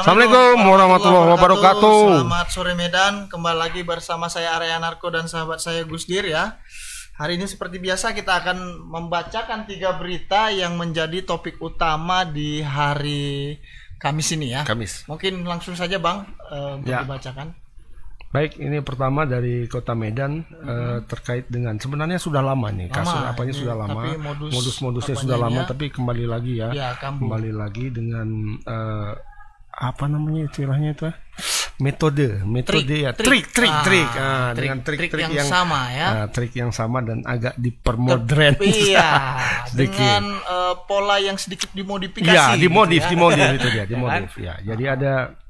Assalamualaikum warahmatullahi wabarakatuh. Selamat sore Medan, kembali lagi bersama saya Arya Narko dan sahabat saya Gusdir ya. Hari ini seperti biasa kita akan membacakan 3 berita yang menjadi topik utama di hari Kamis ini ya. Kamis. Mungkin langsung saja Bang Ya. dibacakan. Baik, ini pertama dari Kota Medan terkait dengan sebenarnya sudah lama nih kasus apanya sudah lama, tapi modus-modusnya apanya sudah lama, ya, tapi kembali lagi ya, kembali lagi dengan apa namanya istilahnya itu metode ya trik dengan trik yang sama ya, trik yang sama dan agak dipermodern dengan pola yang sedikit dimodifikasi ya, dimodif gitu itu dia dimodif ya. Jadi ada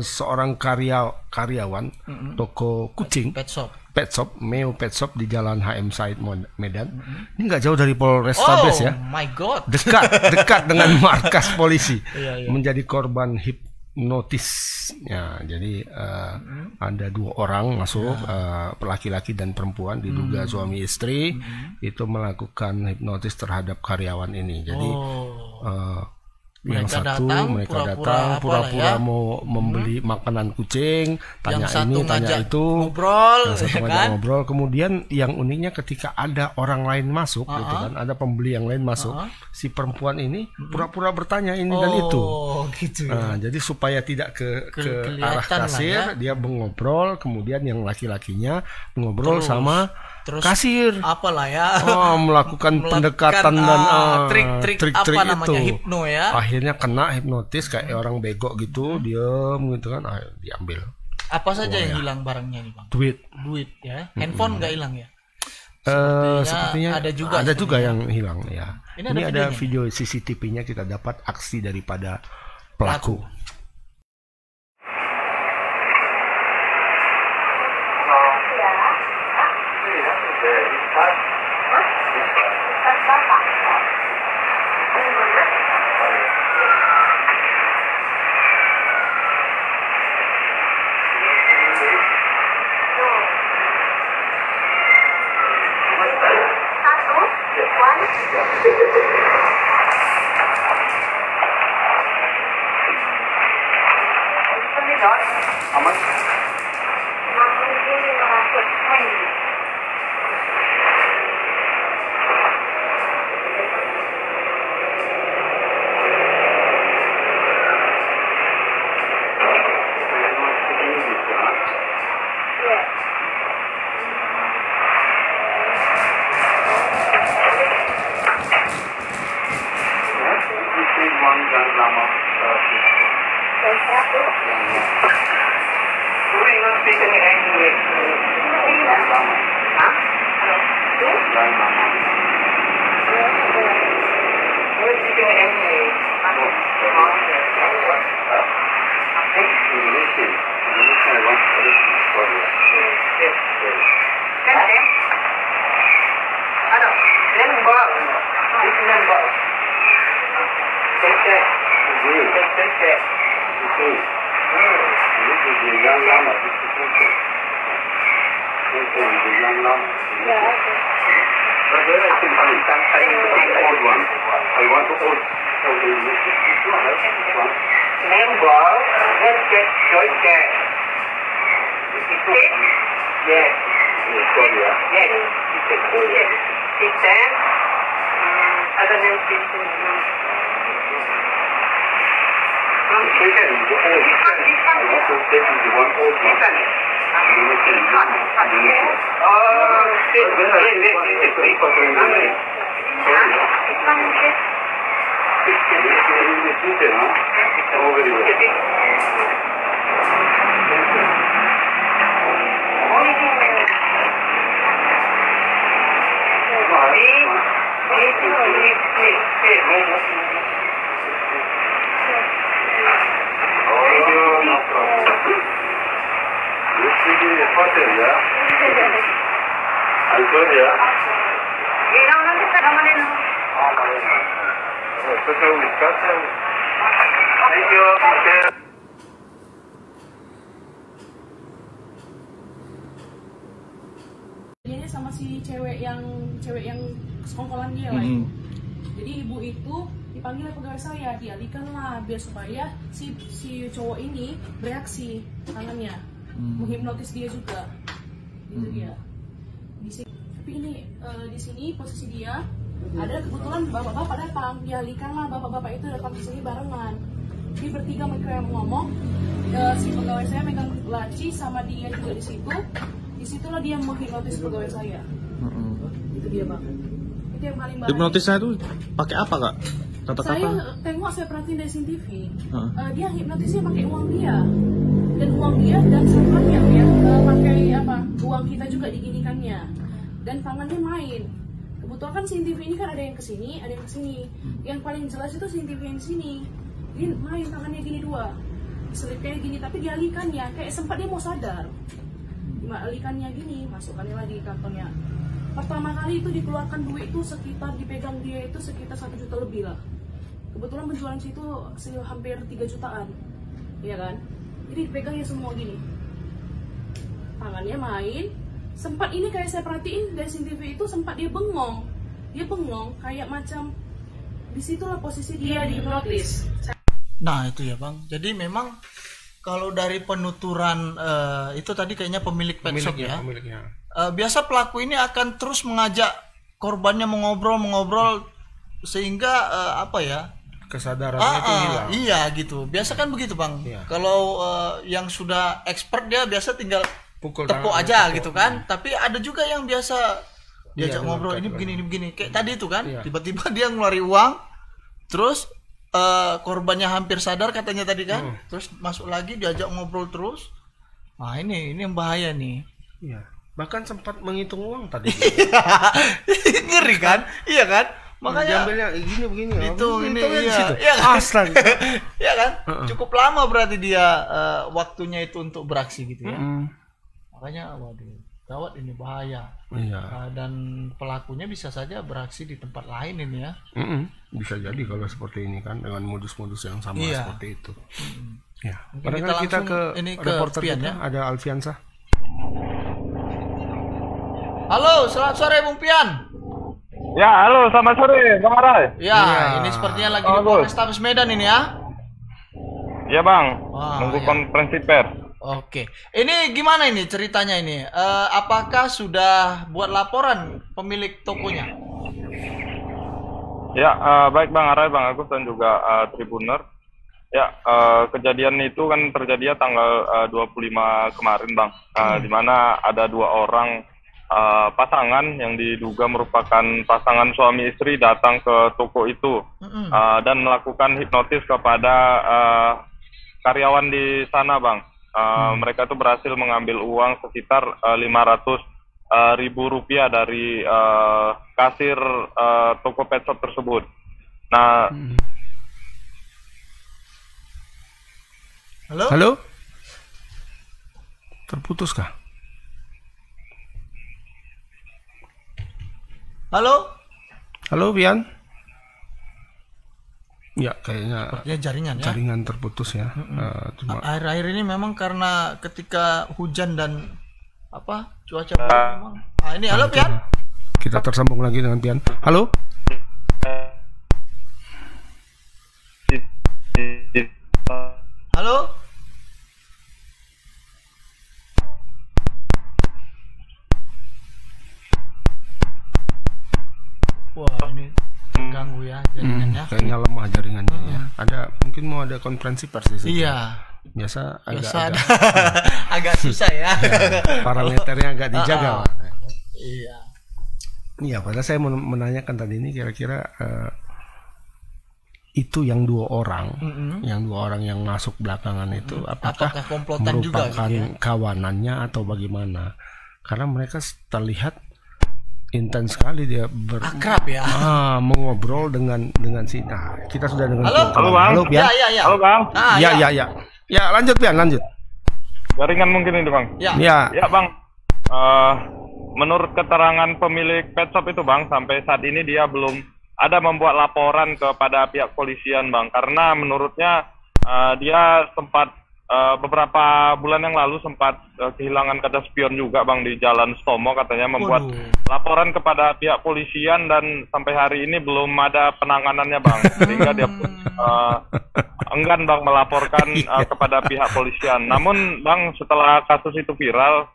seorang karyawan toko kucing pet shop Meo Pet Shop di Jalan HM Said Medan. Ini nggak jauh dari Polrestabes ya. My God. Dekat dengan markas polisi. Menjadi korban hipnotis. Ya, jadi ada 2 orang masuk, laki-laki dan perempuan, diduga suami istri itu melakukan hipnotis terhadap karyawan ini. Jadi mereka datang pura-pura mau membeli makanan kucing, tanya ini tanya itu, ngobrol. Kemudian yang uniknya ketika ada orang lain masuk gitu kan, ada pembeli yang lain masuk, si perempuan ini pura-pura bertanya ini dan itu gitu ya. Nah, jadi supaya tidak ke arah kasir, dia mengobrol, kemudian yang laki-lakinya mengobrol sama kasir, apalah ya, melakukan pendekatan dan trik apa namanya, hipno ya. Akhirnya kena hipnotis kayak orang bego gitu, diem gitu kan, diambil. Apa saja yang hilang barangnya nih Bang? Duit ya. Handphone nggak hilang ya? Sepertinya ada juga yang hilang ya. Ini ada video CCTV-nya, kita dapat aksi daripada pelaku. Dia sama si cewek yang sekongkolan dia lah itu. Jadi ibu itu dipanggil pegawai saya, dialihkan lah biar supaya si cowok ini bereaksi tangannya, menghipnotis dia juga, gitu dia. Tapi ini di sini posisi dia ada kebetulan bapak-bapak datang, dialihkan lah bapak-bapak itu datang ke sini barengan. Jadi bertiga mereka yang ngomong, si pegawai saya megang laci sama dia juga di situ. Disitulah dia menghipnotis pegawai saya. Itu dia bang. Itu yang paling bahaya. Hipnotisnya itu pakai apa kak? Saya tengok, saya perhatiin dari CCTV. Dia hipnotisnya pakai uang dia dan uang dia dan sampannya ya pakai apa? Uang kita juga diginikannya dan tangannya main. Kebetulan kan CCTV ini kan ada yang kesini, ada yang kesini. Yang paling jelas itu CCTV yang di sini. Dia main tangannya gini dua, diselip kayak gini, tapi dialihkannya kayak sempat dia mau sadar. Dialihkannya gini, masukkannya lagi di kantongnya. Pertama kali itu dikeluarkan duit itu sekitar dipegang dia itu sekitar 1 juta lebih lah. Kebetulan penjualan situ hampir 3 jutaan, ya kan? Jadi dipegangnya semua gini. Tangannya main. Sempat ini kayak saya perhatiin dari CCTV itu sempat dia bengong kayak macam disitulah posisi dia dihipnotis. Nah itu ya bang. Jadi memang kalau dari penuturan itu tadi kayaknya pemilik pet shop ya. Biasa pelaku ini akan terus mengajak korbannya mengobrol sehingga apa ya? Kesadarannya itu hilang. Iya gitu. Biasa kan begitu bang. Iya. Kalau yang sudah expert dia biasa tinggal tepuk aja gitu kan. Tapi ada juga yang biasa diajak ngobrol ini begini. Kayak tadi itu kan. Tiba-tiba dia ngeluarin uang, terus korbannya hampir sadar katanya tadi kan. Terus masuk lagi diajak ngobrol terus. Nah ini yang bahaya nih. Iya. Bahkan sempat menghitung uang tadi. Ngeri kan? Iya kan? Makanya diambilnya begini itu ini iya kan? Iya kan? Cukup lama berarti dia waktunya itu untuk beraksi gitu ya. Makanya waduh, gawat ini bahaya. Iya. Dan pelakunya bisa saja beraksi di tempat lain ini ya. Bisa jadi kalau seperti ini kan dengan modus-modus yang sama seperti itu. Ya. Padahal kita ke reporter Pian, kita ya? ada Alfiansa. Halo, selamat sore Bung Pian. Ya, halo, selamat sore, Bang Arai. Ya, ini sepertinya lagi di Polrestabes Medan ini ya. Ya, Bang. Nunggu konferensi pers. Oke. Ini gimana ini ceritanya ini? Apakah sudah buat laporan pemilik tokonya? Ya, baik Bang Arai, Bang Agus dan juga Tribuner. Ya, kejadian itu kan terjadi tanggal 25 kemarin, Bang. Di mana ada 2 orang pasangan yang diduga merupakan pasangan suami istri datang ke toko itu dan melakukan hipnotis kepada karyawan di sana, Bang. Mereka itu berhasil mengambil uang sekitar 500.000 rupiah dari kasir toko pet shop tersebut. Nah, halo? Terputus kah? Halo Pian. Ya kayaknya jaringan terputus ya. Akhir-akhir ini memang karena ketika hujan dan cuaca memang. Ini halo Pian. Kita tersambung lagi dengan Pian. Halo. Halo. Wah ini terganggu ya jaringannya. Kayaknya lemah jaringannya ya. Mungkin mau ada konferensi pers di situ. Iya. Biasa agak susah ya. Parameternya agak dijaga. Iya. Iya, padahal saya menanyakan tadi ini kira-kira itu yang 2 orang, yang 2 orang yang masuk belakangan itu apakah komplotan merupakan juga, gitu ya? Kawanannya atau bagaimana? Karena mereka terlihat intens sekali dia akrab ya. Mengobrol dengan si. Nah, kita sudah dengan. Halo Bang. Halo Pian. Ya. Halo Bang. Ya. Ya, lanjut Pian, lanjut. Jaringan mungkin ini Bang. Ya. Ya Bang. Menurut keterangan pemilik pet shop itu Bang, sampai saat ini dia belum ada membuat laporan kepada pihak polisian Bang, karena menurutnya dia sempat beberapa bulan yang lalu sempat kehilangan kaca spion juga Bang di Jalan Stomo, katanya membuat laporan kepada pihak polisian dan sampai hari ini belum ada penanganannya Bang, sehingga dia enggan Bang melaporkan kepada pihak polisian. Namun Bang, setelah kasus itu viral,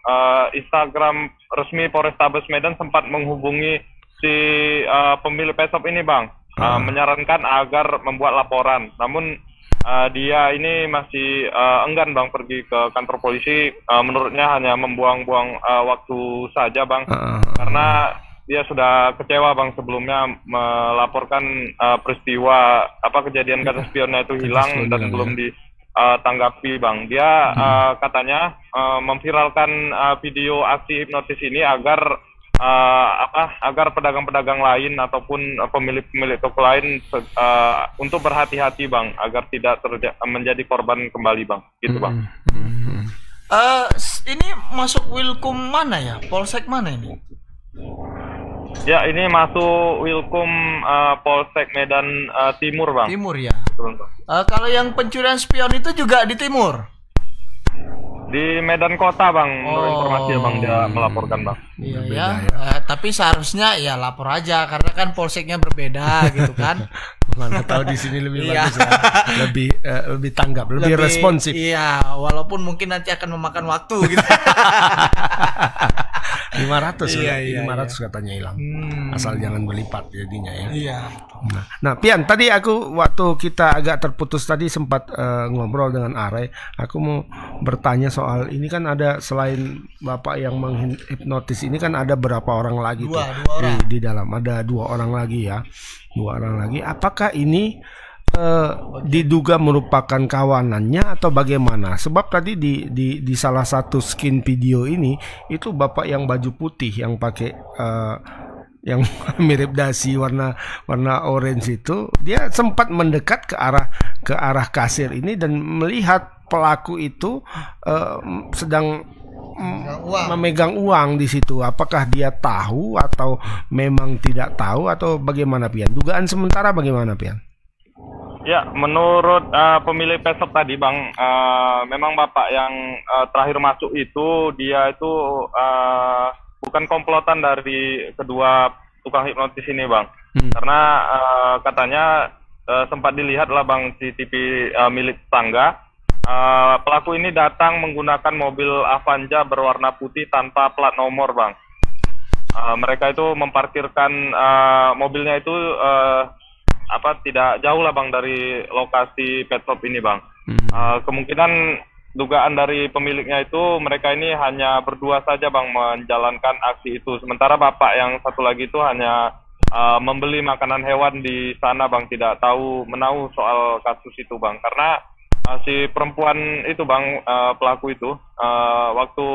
Instagram resmi Polrestabes Medan sempat menghubungi si pemilik pet-shop ini Bang, menyarankan agar membuat laporan. Namun dia ini masih enggan Bang pergi ke kantor polisi. Menurutnya hanya membuang-buang waktu saja Bang, karena dia sudah kecewa Bang sebelumnya melaporkan peristiwa kejadian kaca spionnya itu hilang dan belum ditanggapi Bang. Dia katanya memviralkan video aksi hipnotis ini agar agar pedagang-pedagang lain ataupun pemilik-pemilik toko lain untuk berhati-hati Bang, agar tidak menjadi korban kembali Bang, gitu Bang. Ini masuk Wilkum mana ya? Polsek mana ini? Ya, ini masuk Wilkum Polsek Medan Timur Bang. Timur ya. Kalau yang pencurian spion itu juga di Timur? Di Medan Kota Bang, menurut informasi Bang dia melaporkan Bang. Iya ya. Tapi seharusnya ya lapor aja karena kan polseknya berbeda gitu kan. Mana tahu di sini lebih bagus ya. Lebih tanggap, lebih responsif. Iya, walaupun mungkin nanti akan memakan waktu gitu. 500 katanya hilang. Asal jangan berlipat jadinya ya. Iya. Nah, Pian, tadi waktu kita agak terputus tadi sempat ngobrol dengan Are. Aku mau bertanya soal ini, kan ada selain Bapak yang menghipnotis ini kan ada berapa orang lagi dua orang. Di dalam ada 2 orang lagi ya. 2 orang lagi. Apakah ini diduga merupakan kawanannya atau bagaimana? Sebab tadi di salah satu skin video ini itu Bapak yang baju putih yang pakai yang mirip dasi warna orange itu, dia sempat mendekat ke arah kasir ini dan melihat pelaku itu sedang memegang uang di situ. Apakah dia tahu atau memang tidak tahu atau bagaimana Pian? Dugaan sementara bagaimana Pian? Ya, menurut pemilik pet-shop tadi Bang, memang Bapak yang terakhir masuk itu dia itu bukan komplotan dari kedua tukang hipnotis ini Bang. Karena katanya sempat dilihat lah Bang CCTV milik tetangga. Pelaku ini datang menggunakan mobil Avanza berwarna putih tanpa plat nomor Bang. Mereka itu memparkirkan mobilnya itu tidak jauh lah Bang dari lokasi pet shop ini Bang. Kemungkinan dugaan dari pemiliknya itu mereka ini hanya berdua saja Bang menjalankan aksi itu. Sementara Bapak yang satu lagi itu hanya membeli makanan hewan di sana Bang, tidak menahu soal kasus itu Bang. Karena si perempuan itu Bang, pelaku itu waktu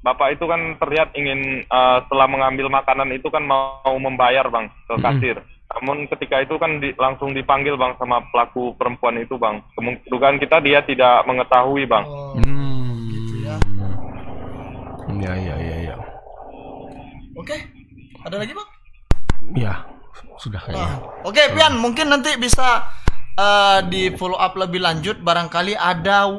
Bapak itu kan terlihat ingin setelah mengambil makanan itu kan mau membayar Bang ke kasir. Namun ketika itu kan langsung dipanggil Bang sama pelaku perempuan itu Bang. Dugaan kita dia tidak mengetahui Bang. Gitu ya. Ya. Oke. Ada lagi Bang? Ya, sudah kayaknya. Oke, Pian, mungkin nanti bisa di follow up lebih lanjut, barangkali ada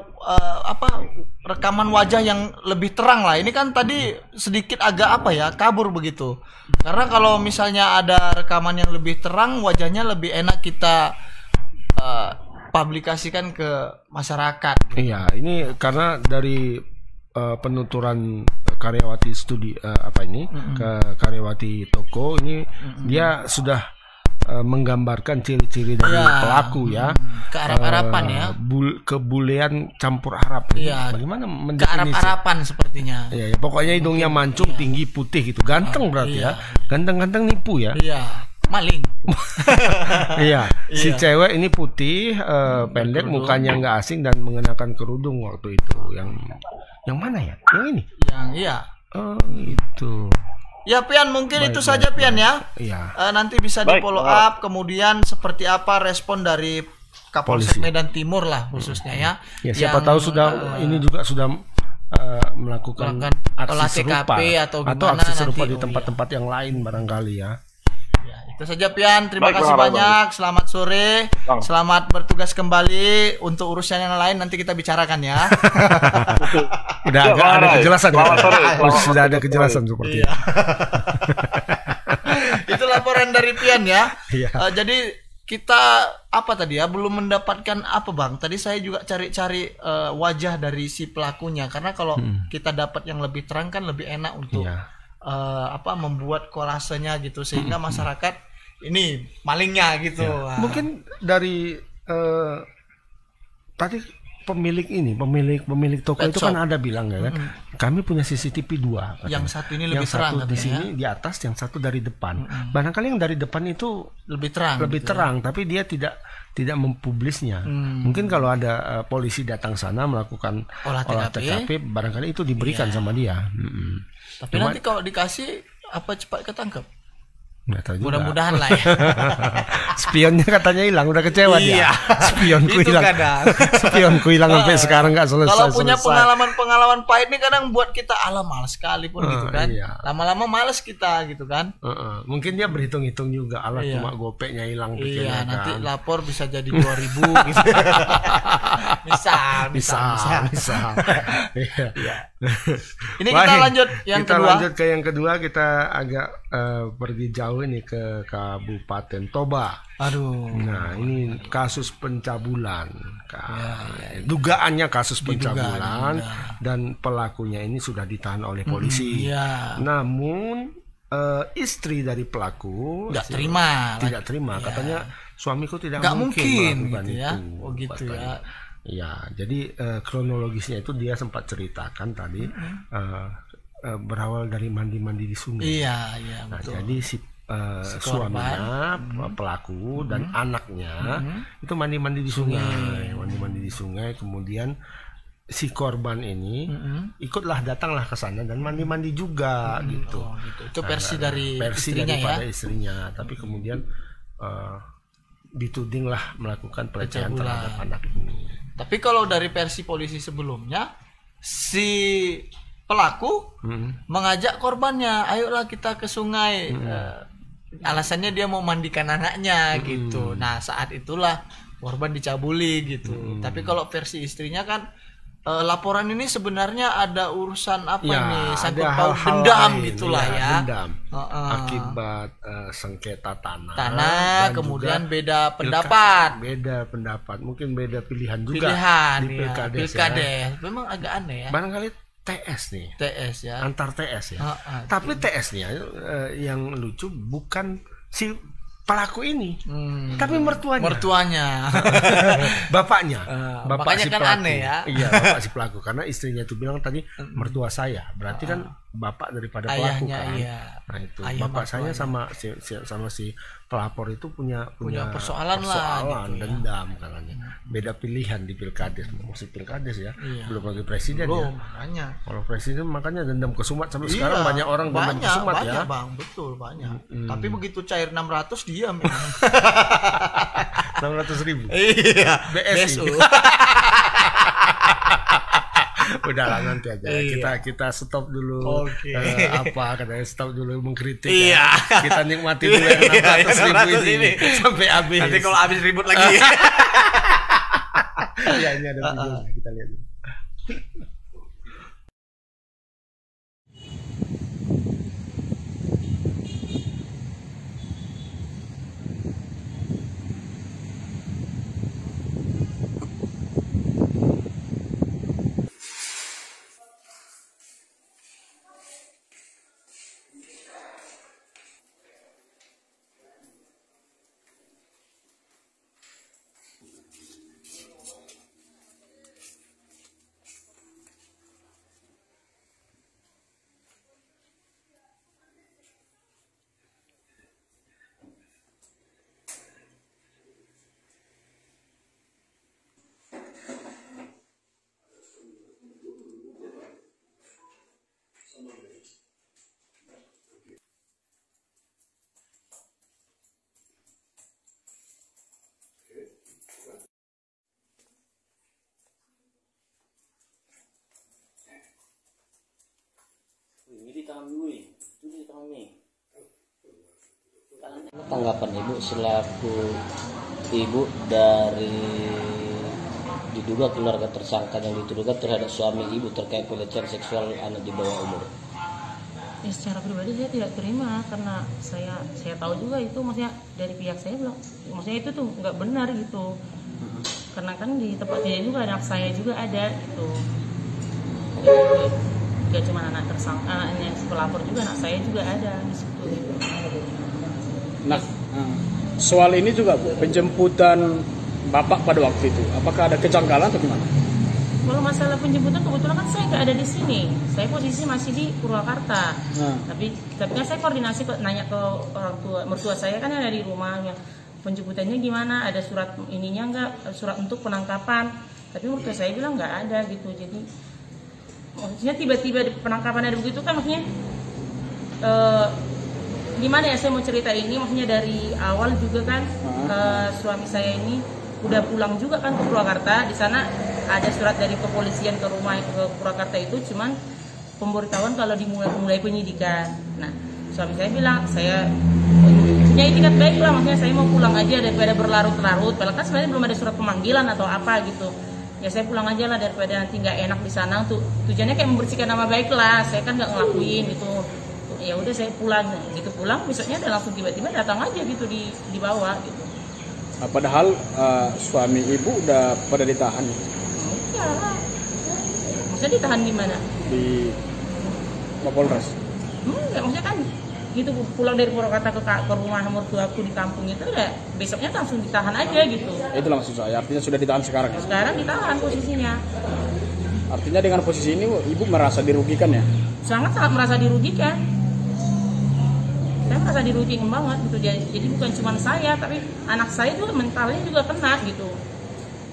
rekaman wajah yang lebih terang lah. Ini kan tadi sedikit agak kabur begitu. Karena kalau misalnya ada rekaman yang lebih terang, wajahnya lebih enak kita publikasikan ke masyarakat. Iya, ini karena dari penuturan karyawati studi ke karyawati toko ini, dia sudah menggambarkan ciri-ciri dari pelaku ya, kearap-arapan ya, kebulean campur Arab. Iya. Bagaimana mendefinisi? Kearap-arapan sepertinya. Iya, pokoknya hidungnya mancung, tinggi, putih gitu, ganteng berarti ya, ganteng-ganteng nipu ya. Iya, maling. Iya, si cewek ini putih, pendek, mukanya nggak asing dan mengenakan kerudung waktu itu. Yang mana ya? Yang ini? Oh, itu. Ya Pian, mungkin itu saja Pian ya. Iya. Nanti bisa di follow up kemudian seperti apa respon dari Kapolsek Medan Timur lah khususnya ya. Ya, siapa tahu ini juga sudah melakukan aksi serupa atau aksi serupa di tempat-tempat yang lain barangkali ya. Ya, Itu saja Pian, terima Baik, kasih Bang, banyak. Selamat sore. Bang. Selamat bertugas kembali. Untuk urusan yang lain nanti kita bicarakan ya. Udah Ya, Bang ada Rai. kejelasan. Selamat sore. Sudah ada kejelasan seperti Iya. Itu laporan dari Pian ya. Iya. Jadi kita apa tadi ya, belum mendapatkan apa Bang. Tadi saya juga cari-cari wajah dari si pelakunya, karena kalau kita dapat yang lebih terang kan lebih enak untuk Iya. membuat kolasenya gitu, sehingga masyarakat ini malingnya gitu. Ya. Wah. Mungkin dari tadi pemilik toko Pet itu shop. kan ada bilang ya kan, kami punya CCTV 2 katanya. Yang satu ini lebih yang terang satu di katanya sini ya. di atas, yang satu dari depan. Barangkali yang dari depan itu Lebih terang. lebih gitu ya. terang, tapi dia tidak mempublisnya. Mungkin kalau ada polisi datang sana melakukan Olah olah TKP, TKP, barangkali itu diberikan sama dia. Tapi nanti kalau dikasih apa cepat ketangkep? Nggak tahu juga. Mudah-mudahan lah ya. Spionnya katanya hilang, udah kecewa dia. Iya. Spionku Itu hilang. kadang. Spionku hilang sampai sekarang nggak selesai. Kalau punya pengalaman pahit nih kadang buat kita malas sekali pun gitu kan. Iya. Lama-lama malas kita gitu kan. Mungkin dia berhitung-hitung juga, Allah Iya. cuma gopeknya hilang. Iya, pikirnya nanti kan. lapor bisa jadi 2.000 gitu. misal. Misal. Iya. Ini kita Baik, lanjut yang kita kedua. lanjut ke yang kedua. Kita agak pergi jauh ini ke Kabupaten Toba. Aduh. Nah, ini kasus pencabulan. Dugaannya kasus pencabulan, dan pelakunya ini sudah ditahan oleh polisi. Iya. Namun istri dari pelaku tidak terima. Katanya suamiku tidak Nggak mungkin melakukan gitu ya. itu. Oh gitu ya. Katanya. Ya, jadi kronologisnya itu dia sempat ceritakan tadi, berawal dari mandi-mandi di sungai. Iya, Nah, betul. jadi si suaminya, pelaku dan anaknya itu mandi-mandi di sungai, kemudian si korban ini ikutlah datanglah ke sana dan mandi-mandi juga gitu. Oh, gitu. Itu versi Nah, dari versi istrinya daripada ya. istrinya, tapi kemudian ditudinglah melakukan pelecehan Pencabulan. terhadap anak ini. Tapi kalau dari versi polisi sebelumnya, si pelaku mengajak korbannya, ayolah kita ke sungai. Alasannya dia mau mandikan anaknya gitu. Nah, saat itulah korban dicabuli gitu. Tapi kalau versi istrinya kan laporan ini sebenarnya ada urusan apa Ya, nih? Sangkut ada paut hal-hal dendam lain, gitulah ya. Dendam. Akibat sengketa tanah. Tanah, dan kemudian juga beda pendapat. Beda pendapat, mungkin beda pilihan juga Pilihan di ya. Pilkades. Pilkades. Memang agak aneh ya. Barangkali TS nih, TS ya. antar TS ya. Tapi TS-nya yang lucu bukan si pelaku ini, tapi mertuanya. Bapaknya Makanya si kan pelaku. aneh ya. Iya, bapak si pelaku, karena istrinya itu bilang tadi mertua saya, berarti kan bapak daripada pelaku Ayahnya, kan. iya. Nah itu Ayah bapak saya mertuanya. sama si pelapor itu punya persoalan lah, gitu ya. dendam katanya. Beda pilihan di Pilkades, masih Pilkades ya, Iya. belum lagi presiden Belum, ya. makanya. Kalau presiden makanya dendam kesumat sampai sekarang banyak orang dendam banyak, kesumat banyak, ya. Bang, betul banyak. Tapi begitu cair 600 diam. 600.000. Iya, BSI. BSU. Udahlah nanti aja. Iya. Kita stop dulu. Oke. Katanya stop dulu mengkritik. Iya. Ya. Kita nikmati dulu yang 600.000 ini sampai habis. Nanti kalau habis ribut lagi. Ya, ini ada videonya, kita lihat dulu. Ini di tangan gue, itu di tangan nih. Tanggapan ibu selaku ibu dari diduga keluarga tersangka yang dituduhkan terhadap suami ibu terkait pelecehan seksual anak di bawah umur. Ya, secara pribadi saya tidak terima karena saya tahu juga itu maksudnya dari pihak saya bilang maksudnya itu tuh nggak benar gitu. Karena kan di tempat kejadian juga anak saya juga ada gitu. Gak cuma anak tersangka, anaknya si pelapor juga, anak saya juga ada di situ gitu. Nah, soal ini juga penjemputan Bapak pada waktu itu, apakah ada kejanggalan atau gimana? Kalau masalah penjemputan kebetulan kan saya nggak ada di sini, saya posisi masih di Purwakarta. Tapi kan saya koordinasi nanya ke orang tua, mertua saya kan ada di rumah, yang penjemputannya gimana, ada surat ininya nggak, surat untuk penangkapan. Tapi mertua saya bilang nggak ada gitu, jadi maksudnya tiba-tiba penangkapan ada begitu kan maksudnya gimana ya, saya mau cerita ini maksudnya dari awal juga kan suami saya ini udah pulang juga kan ke Purwakarta. Di sana ada surat dari kepolisian ke rumah ke Purwakarta itu cuman pemberitahuan kalau dimulai penyidikan. Nah, suami saya bilang saya punya itikat baik lah, maksudnya saya mau pulang aja daripada berlarut-larut. Padahal kan sebenarnya belum ada surat pemanggilan atau apa gitu. Ya saya pulang aja lah daripada nanti nggak enak di sana. Tujuannya kayak membersihkan nama baik lah. Saya kan nggak ngelakuin gitu. Ya udah saya pulang. Gitu pulang besoknya ada langsung tiba-tiba datang aja gitu dibawa gitu. Padahal suami ibu udah pada ditahan. Enggak. Maksudnya ditahan di mana? Di Mapolres. Enggak, maksudnya kan gitu pulang dari Purwakarta ke rumah mertuaku di kampung itu udah besoknya langsung ditahan aja gitu. Itu langsung saya. Artinya sudah ditahan sekarang ya? Sekarang ditahan posisinya. Artinya dengan posisi ini ibu merasa dirugikan ya? Sangat merasa dirugikan. Saya merasa dirugikan banget gitu. Jadi bukan cuma saya, tapi anak saya juga mentalnya juga kena gitu.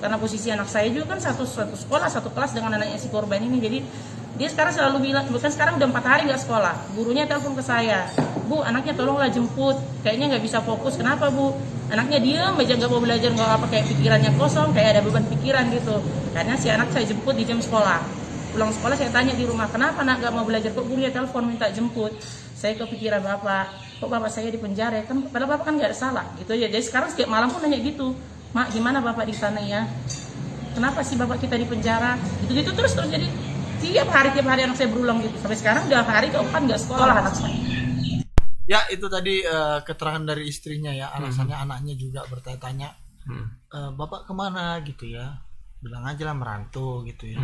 Karena posisi anak saya juga kan satu sekolah, satu kelas dengan anaknya si korban ini. Jadi dia sekarang selalu bilang, bukan sekarang udah 4 hari nggak sekolah. Gurunya telepon ke saya, Bu, anaknya tolonglah jemput. Kayaknya nggak bisa fokus. Kenapa Bu? Anaknya diam aja nggak mau belajar, nggak apa, kayak pikirannya kosong, kayak ada beban pikiran gitu. Karena si anak saya jemput di jam sekolah. Pulang sekolah saya tanya di rumah, kenapa anak nggak mau belajar? Kok gurunya telepon minta jemput? Saya kepikiran Bapak, kok Bapak saya di penjara ya? Kan padahal Bapak kan nggak ada salah gitu ya. Jadi sekarang setiap malam pun nanya gitu, Mak, gimana Bapak di sana ya? Kenapa sih Bapak kita di penjara? Gitu-gitu terus jadi tiap hari anak saya berulang gitu. Sampai sekarang udah hari keempat nggak sekolah anak saya. Ya itu tadi keterangan dari istrinya ya, alasannya anaknya juga bertanya-tanya, Bapak kemana gitu ya? Bilang aja lah merantau gitu ya.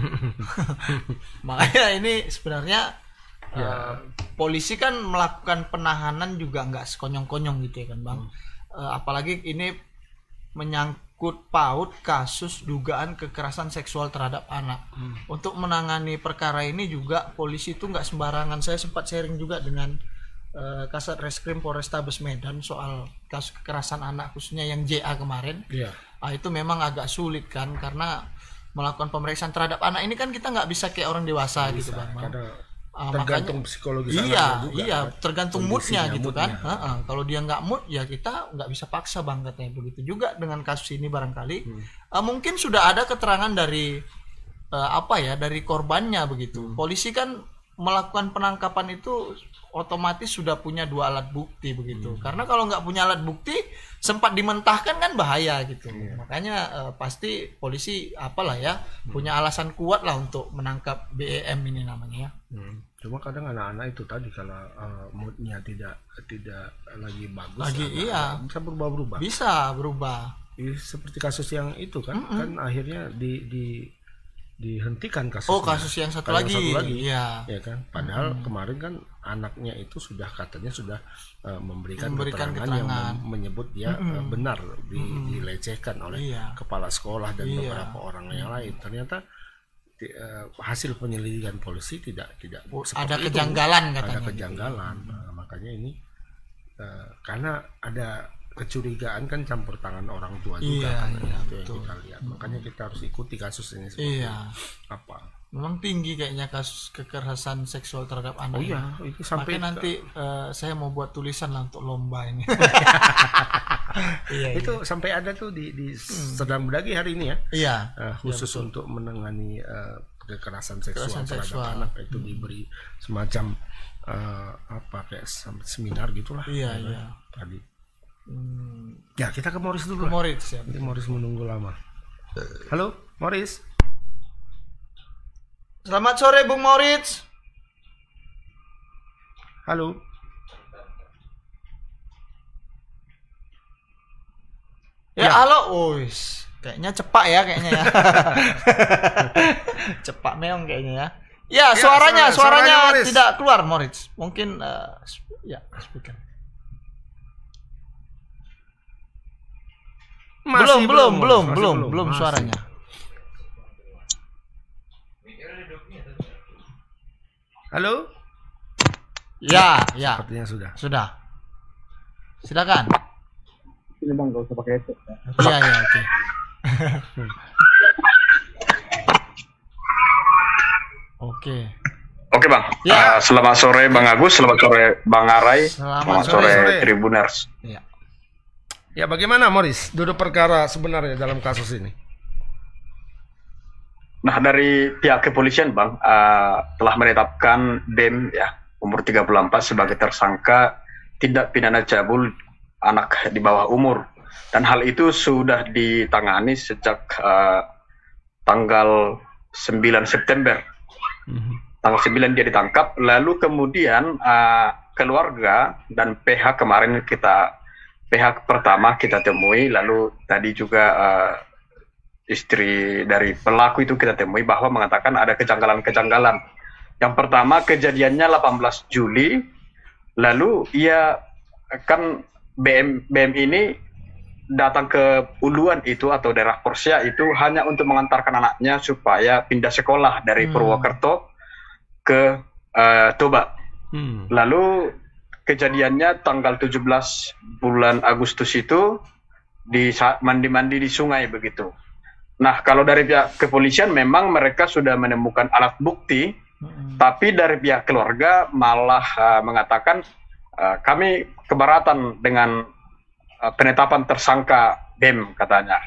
Makanya ini sebenarnya polisi kan melakukan penahanan juga nggak sekonyong-konyong gitu ya kan Bang. Apalagi ini menyangkut paut kasus dugaan kekerasan seksual terhadap anak. Untuk menangani perkara ini juga polisi itu nggak sembarangan. Saya sempat sharing juga dengan Kasat Reskrim Polrestabes Medan soal kasus kekerasan anak khususnya yang JA kemarin. Itu memang agak sulit kan, karena melakukan pemeriksaan terhadap anak ini kan kita nggak bisa kayak orang dewasa gitu Bang. Tergantung psikologis anaknya juga, kan? Tergantung moodnya gitu kan. Kalau dia nggak mood ya kita nggak bisa paksa Bang, katanya begitu juga dengan kasus ini barangkali. Mungkin sudah ada keterangan dari dari korbannya begitu. Polisi kan melakukan penangkapan itu otomatis sudah punya 2 alat bukti begitu. Karena kalau nggak punya alat bukti sempat dimentahkan kan bahaya gitu. Makanya pasti polisi punya alasan kuat lah untuk menangkap BEM ini namanya ya. Cuma kadang anak-anak itu tadi kalau moodnya tidak lagi bagus bisa berubah-ubah. Bisa berubah. Seperti kasus yang itu kan kan akhirnya dihentikan kasusnya. Oh, kasus yang satu lagi. Ya kan. Padahal kemarin kan anaknya itu katanya sudah memberikan keterangan yang menyebut dia benar dilecehkan oleh kepala sekolah dan beberapa orang yang lain. Ternyata hasil penyelidikan polisi tidak ada kejanggalan katanya. Ada kejanggalan. Makanya ini karena ada kecurigaan kan campur tangan orang tua juga itu yang kita lihat. Makanya kita harus ikuti kasus ini seperti apa. Memang tinggi kayaknya kasus kekerasan seksual terhadap anak. Itu sampai nanti saya mau buat tulisan lah untuk lomba ini. Itu sampai ada tuh di Sedang Bedagi hari ini ya. Khusus untuk menangani kekerasan seksual terhadap anak itu diberi semacam kayak seminar gitulah. Tadi. Ya, kita ke Morris dulu. Morris ya. Nanti Morris menunggu lama. Halo, Morris. Selamat sore Bung Moritz. Halo. Ya, halo. Uis. Kayaknya cepat ya kayaknya ya. Cepat meong kayaknya ya. Ya, suaranya tidak keluar Moritz. Mungkin ya, speaker. Belum suaranya. Halo? Ya. Sepertinya sudah. Silakan. Ini Bang, gak usah pakai headset. Iya, oke. Oke Bang. Ya. Selamat sore Bang Agus, selamat sore Bang Arai, selamat sore Tribuners. Ya, bagaimana Morris duduk perkara sebenarnya dalam kasus ini? Nah, dari pihak kepolisian Bang telah menetapkan BEM ya umur 34 sebagai tersangka tindak pidana cabul anak di bawah umur, dan hal itu sudah ditangani sejak tanggal 9 September. Tanggal 9 dia ditangkap, lalu kemudian keluarga dan PH kemarin PH pertama kita temui, lalu tadi juga istri dari pelaku itu kita temui bahwa mengatakan ada kejanggalan-kejanggalan. Yang pertama, kejadiannya 18 Juli, lalu ia kan BM ini datang ke Uluan itu atau daerah Porsia itu hanya untuk mengantarkan anaknya supaya pindah sekolah dari Purwokerto ke Toba. Lalu kejadiannya tanggal 17 bulan Agustus itu di mandi-mandi di sungai begitu. Nah, kalau dari pihak kepolisian memang mereka sudah menemukan alat bukti, tapi dari pihak keluarga malah mengatakan kami keberatan dengan penetapan tersangka BEM katanya.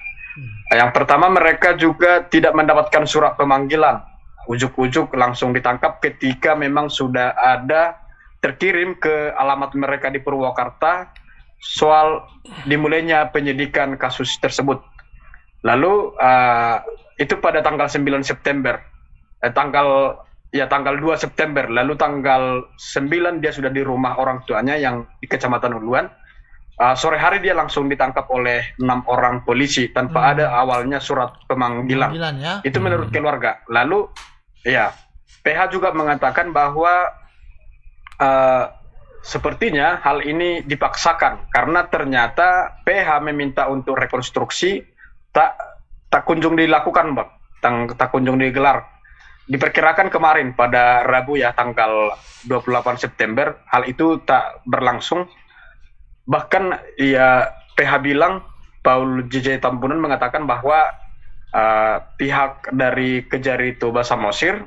Yang pertama, mereka juga tidak mendapatkan surat pemanggilan. Ujuk-ujuk langsung ditangkap ketika memang sudah ada terkirim ke alamat mereka di Purwakarta soal dimulainya penyidikan kasus tersebut. Lalu itu pada tanggal 9 September, tanggal 2 September, lalu tanggal 9 dia sudah di rumah orang tuanya yang di Kecamatan Uluan. Sore hari dia langsung ditangkap oleh 6 orang polisi tanpa ada awalnya surat pemanggilan. Ya? Itu menurut keluarga. Lalu ya, PH juga mengatakan bahwa sepertinya hal ini dipaksakan karena ternyata PH meminta untuk rekonstruksi tak kunjung dilakukan, Bang. Tak kunjung digelar. Diperkirakan kemarin pada Rabu ya tanggal 28 September hal itu tak berlangsung. Bahkan ya PH bilang, Paul JJ Tampunan mengatakan bahwa pihak dari Kejari Toba Samosir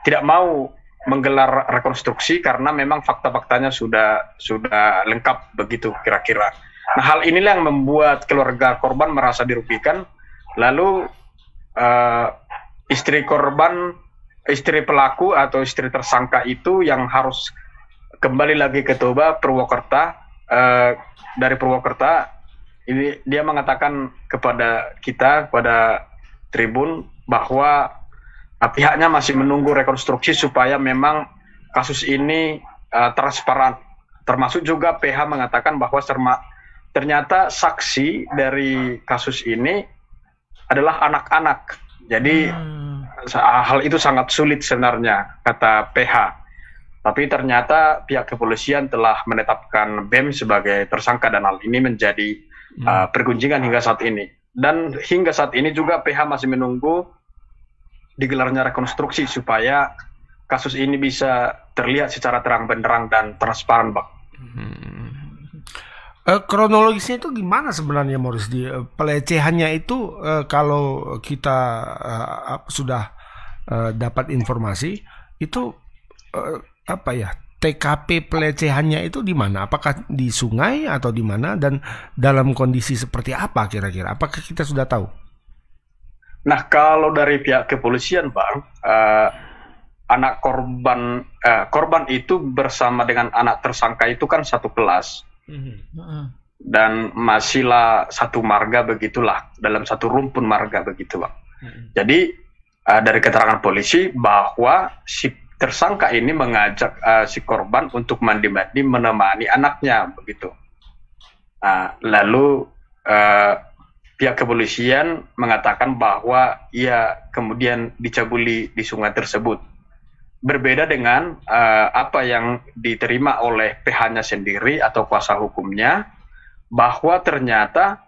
tidak mau menggelar rekonstruksi karena memang fakta-faktanya sudah lengkap begitu kira-kira. Nah, hal inilah yang membuat keluarga korban merasa dirugikan. Lalu istri pelaku atau istri tersangka itu yang harus kembali lagi ke Toba, Purwokerto, dari Purwokerto, ini dia mengatakan kepada kita, kepada Tribun, bahwa pihaknya masih menunggu rekonstruksi supaya memang kasus ini transparan. Termasuk juga PH mengatakan bahwa ternyata saksi dari kasus ini adalah anak-anak. Jadi hal itu sangat sulit sebenarnya, kata PH. Tapi ternyata pihak kepolisian telah menetapkan BEM sebagai tersangka dan hal ini menjadi pergunjingan hingga saat ini. Dan hingga saat ini juga PH masih menunggu digelarnya rekonstruksi supaya kasus ini bisa terlihat secara terang benderang dan transparan, Bang. Kronologisnya itu gimana sebenarnya, Morris? Di pelecehannya itu kalau kita sudah dapat informasi itu apa ya, TKP pelecehannya itu di mana? Apakah di sungai atau di mana, dan dalam kondisi seperti apa kira-kira? Apakah kita sudah tahu? Nah, kalau dari pihak kepolisian, Bang, anak korban itu bersama dengan anak tersangka itu kan satu kelas. Dan masihlah satu marga begitulah, dalam satu rumpun marga begitu, Bang. Jadi dari keterangan polisi bahwa si tersangka ini mengajak si korban untuk mandi-mandi menemani anaknya begitu. Lalu pihak kepolisian mengatakan bahwa ia kemudian dicabuli di sungai tersebut. Berbeda dengan apa yang diterima oleh PH-nya sendiri atau kuasa hukumnya, bahwa ternyata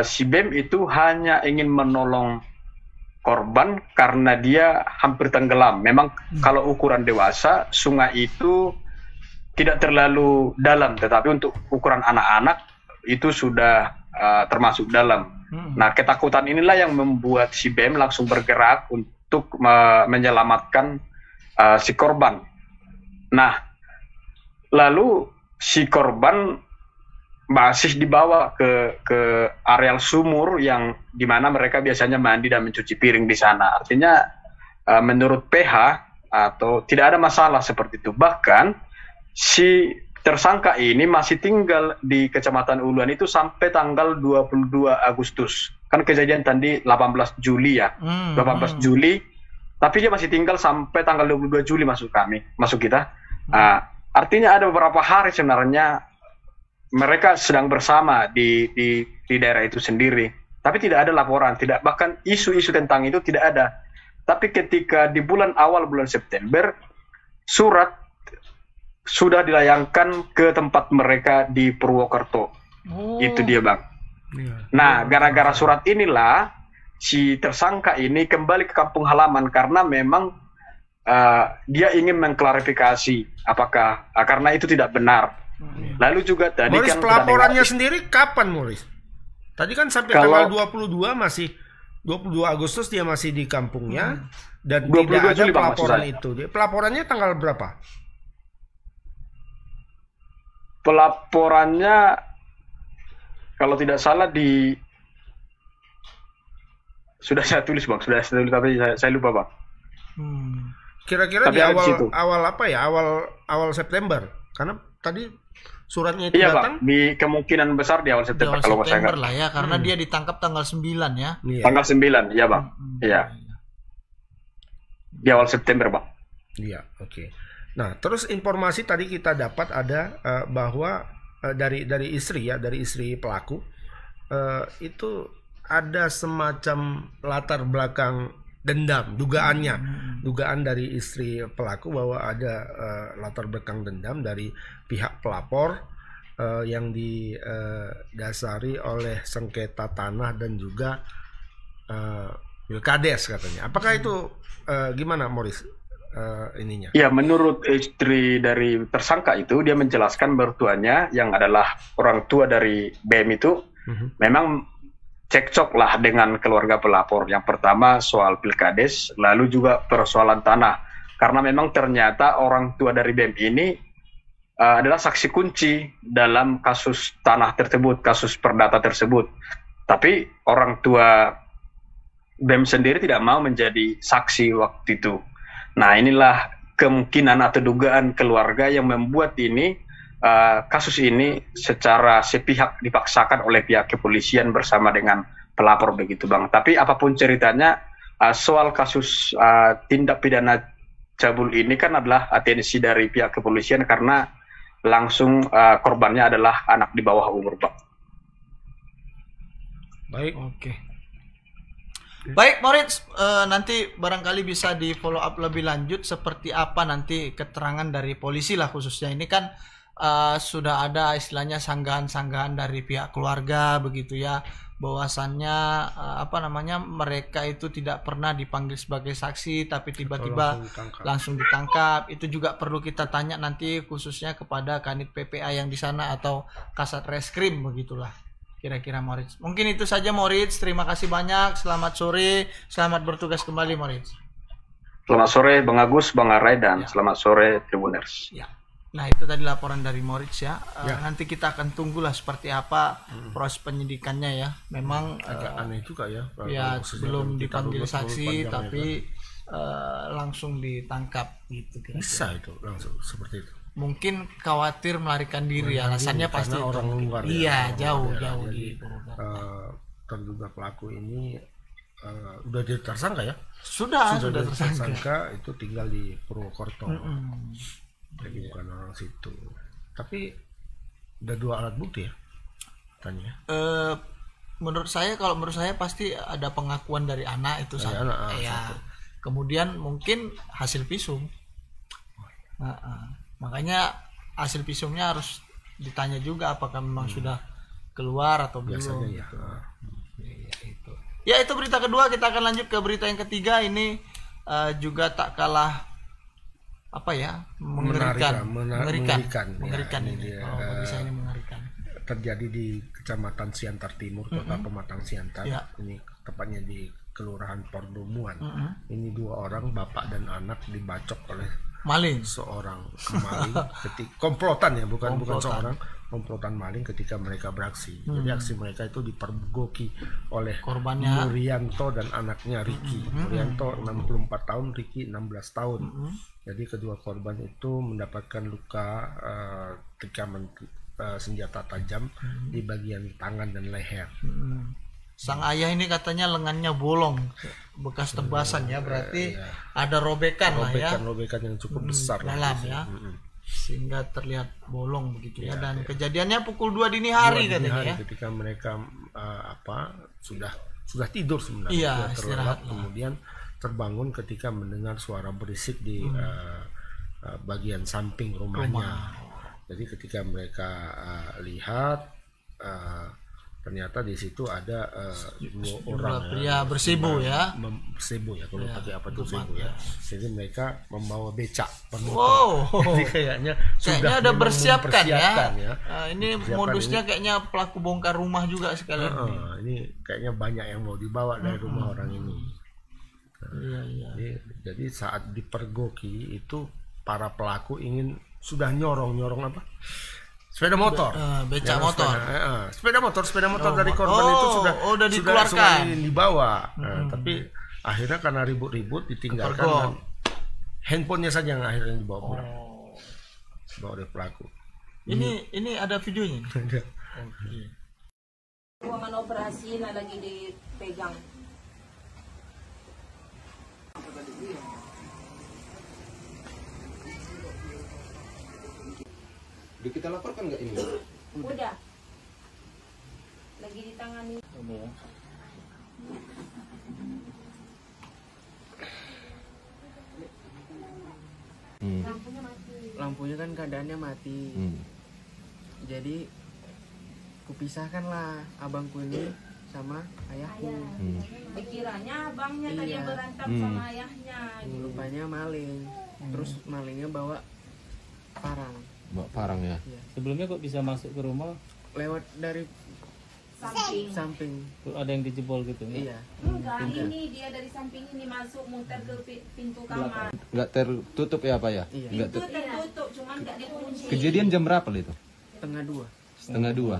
si BEM itu hanya ingin menolong korban karena dia hampir tenggelam. Memang kalau ukuran dewasa, sungai itu tidak terlalu dalam, tetapi untuk ukuran anak-anak itu sudah termasuk dalam. Nah, ketakutan inilah yang membuat si BEM langsung bergerak untuk menyelamatkan si korban. Nah, lalu si korban masih dibawa ke areal sumur yang dimana mereka biasanya mandi dan mencuci piring di sana. Artinya menurut PH atau tidak ada masalah seperti itu. Bahkan si tersangka ini masih tinggal di Kecamatan Uluan itu sampai tanggal 22 Agustus. Kan kejadian tadi 18 Juli ya. 18 Juli. Tapi dia masih tinggal sampai tanggal 22 Juli masuk kita. Artinya ada beberapa hari sebenarnya mereka sedang bersama di daerah itu sendiri. Tapi tidak ada laporan, bahkan isu-isu tentang itu tidak ada. Tapi ketika di bulan September, surat sudah dilayangkan ke tempat mereka di Purwokerto. Itu dia, Bang. Nah, gara-gara surat inilah si tersangka ini kembali ke kampung halaman karena memang dia ingin mengklarifikasi apakah karena itu tidak benar. Lalu juga tadi Morris, kan pelaporannya sendiri kapan, Morris? Tadi kan sampai tanggal 22 masih 22 Agustus dia masih di kampungnya dan tidak ada pelaporan itu. Pelaporannya tanggal berapa? Pelaporannya kalau tidak salah sudah saya tulis, Bang, tapi saya lupa, Bang. Kira-kira di awal September, karena tadi suratnya itu iya, datang. Bang, di kemungkinan besar di awal September, kalau saya lah ya, karena dia ditangkap tanggal 9 ya. Tanggal 9, iya, Bang. Iya. Di awal September, Bang. Iya, oke. Nah, terus informasi tadi kita dapat ada bahwa dari istri pelaku itu ada semacam latar belakang dendam, dugaan dari istri pelaku bahwa ada latar belakang dendam dari pihak pelapor yang didasari oleh sengketa tanah dan juga pilkades katanya. Apakah itu gimana, Morris? Ininya. Ya, menurut istri dari tersangka itu, dia menjelaskan mertuanya yang adalah orang tua dari BM itu memang cekcok lah dengan keluarga pelapor. Yang pertama soal pilkades, lalu juga persoalan tanah. Karena memang ternyata orang tua dari BM ini adalah saksi kunci dalam kasus tanah tersebut, kasus perdata tersebut. Tapi orang tua BM sendiri tidak mau menjadi saksi waktu itu. Nah, inilah kemungkinan atau dugaan keluarga yang membuat ini kasus ini secara sepihak dipaksakan oleh pihak kepolisian bersama dengan pelapor begitu, Bang. Tapi apapun ceritanya, soal kasus tindak pidana cabul ini kan adalah atensi dari pihak kepolisian karena langsung korbannya adalah anak di bawah umur, Bang. Baik, oke. Baik, Moritz, nanti barangkali bisa di follow up lebih lanjut seperti apa nanti keterangan dari polisi lah khususnya. Ini kan sudah ada istilahnya sanggahan-sanggahan dari pihak keluarga begitu ya, bahwasannya mereka itu tidak pernah dipanggil sebagai saksi tapi tiba-tiba langsung ditangkap. Itu juga perlu kita tanya nanti khususnya kepada Kanit PPA yang di sana atau Kasat Reskrim begitulah. Kira-kira, Moritz. Mungkin itu saja, Moritz. Terima kasih banyak. Selamat sore. Selamat bertugas kembali, Moritz. Selamat sore, Bang Agus, Bang Arai, dan selamat sore, Tribuners. Ya. Nah, itu tadi laporan dari Moritz ya. Nanti kita akan tunggulah seperti apa proses penyidikannya ya. Memang agak aneh juga ya. Ya, belum dipanggil saksi, tapi langsung ditangkap gitu kira-kira. Bisa itu langsung seperti itu. Mungkin khawatir melarikan diri, alasannya pasti orang luar iya ya, jauh jadi, terduga pelaku ini udah tersangka ya? Sudah tersangka, itu tinggal di Purwokerto. Jadi bukan orang situ. Tapi ada 2 alat bukti ya? Tanya. Menurut saya pasti ada pengakuan dari anak itu satu. Kemudian mungkin hasil visum. Makanya hasil visumnya harus ditanya juga apakah memang sudah keluar atau belum. Biasanya ya. Ya itu berita kedua, kita akan lanjut ke berita yang ketiga. Ini juga tak kalah mengerikan. Bagi saya ini mengerikan. Terjadi di Kecamatan Siantar Timur, Kota Pematang Siantar. Ini tepatnya di Kelurahan Pordomuan. Ini 2 orang, bapak dan anak, dibacok oleh maling, seorang maling komplotan ya, bukan seorang komplotan maling ketika mereka beraksi. Jadi aksi mereka itu dipergoki oleh korbannya Nurianto dan anaknya Riki. Nurianto 64 tahun, Riki 16 tahun. Jadi kedua korban itu mendapatkan luka tikaman senjata tajam di bagian tangan dan leher. Sang ayah ini katanya lengannya bolong, bekas tebasan ya, berarti ada robekan yang cukup besar dalam ya, sehingga terlihat bolong begitu ya. Dan kejadiannya pukul 2 dini hari katanya ya. Ketika mereka sudah tidur sebenarnya, terlelap, kemudian terbangun ketika mendengar suara berisik di bagian samping rumahnya. Jadi ketika mereka lihat, ternyata di situ ada 2 orang pria bersibu ya. Bersibu ya, kalau pakai apa tuh sibu ya. Jadi mereka membawa becak penuh. Jadi kayaknya ada bersiapkan ya. Ini modusnya kayaknya pelaku bongkar rumah juga sekalian. Ini kayaknya banyak yang mau dibawa dari rumah orang ini. Jadi saat dipergoki itu para pelaku sudah nyorong apa? Sepeda motor, becak motor. Sepeda motor dari korban itu sudah dikeluarkan, dibawa. Tapi akhirnya karena ribut-ribut ditinggalkan, dan handphonenya saja yang akhirnya dibawa pulang. Dibawa oleh pelaku. Ini ada videonya. Ruangan operasi lagi dipegang. Kita laporkan nggak ini? Udah. Lagi ditangani. Lampunya kan keadaannya mati. Jadi kupisahkanlah abangku ini sama ayahku. Dikiranya abangnya tadi yang berantem sama ayahnya. Rupanya maling. Terus malingnya bawa parang ya. Sebelumnya kok bisa masuk ke rumah? Lewat dari samping. Ada yang dijebol gitu? Iya. Enggak, ini dia dari samping ini masuk muter ke pintu kamar. Nggak tertutup ya Pak ya? Iya. Itu tertutup, cuman nggak dikunci. Kejadian jam berapa itu? Setengah 2.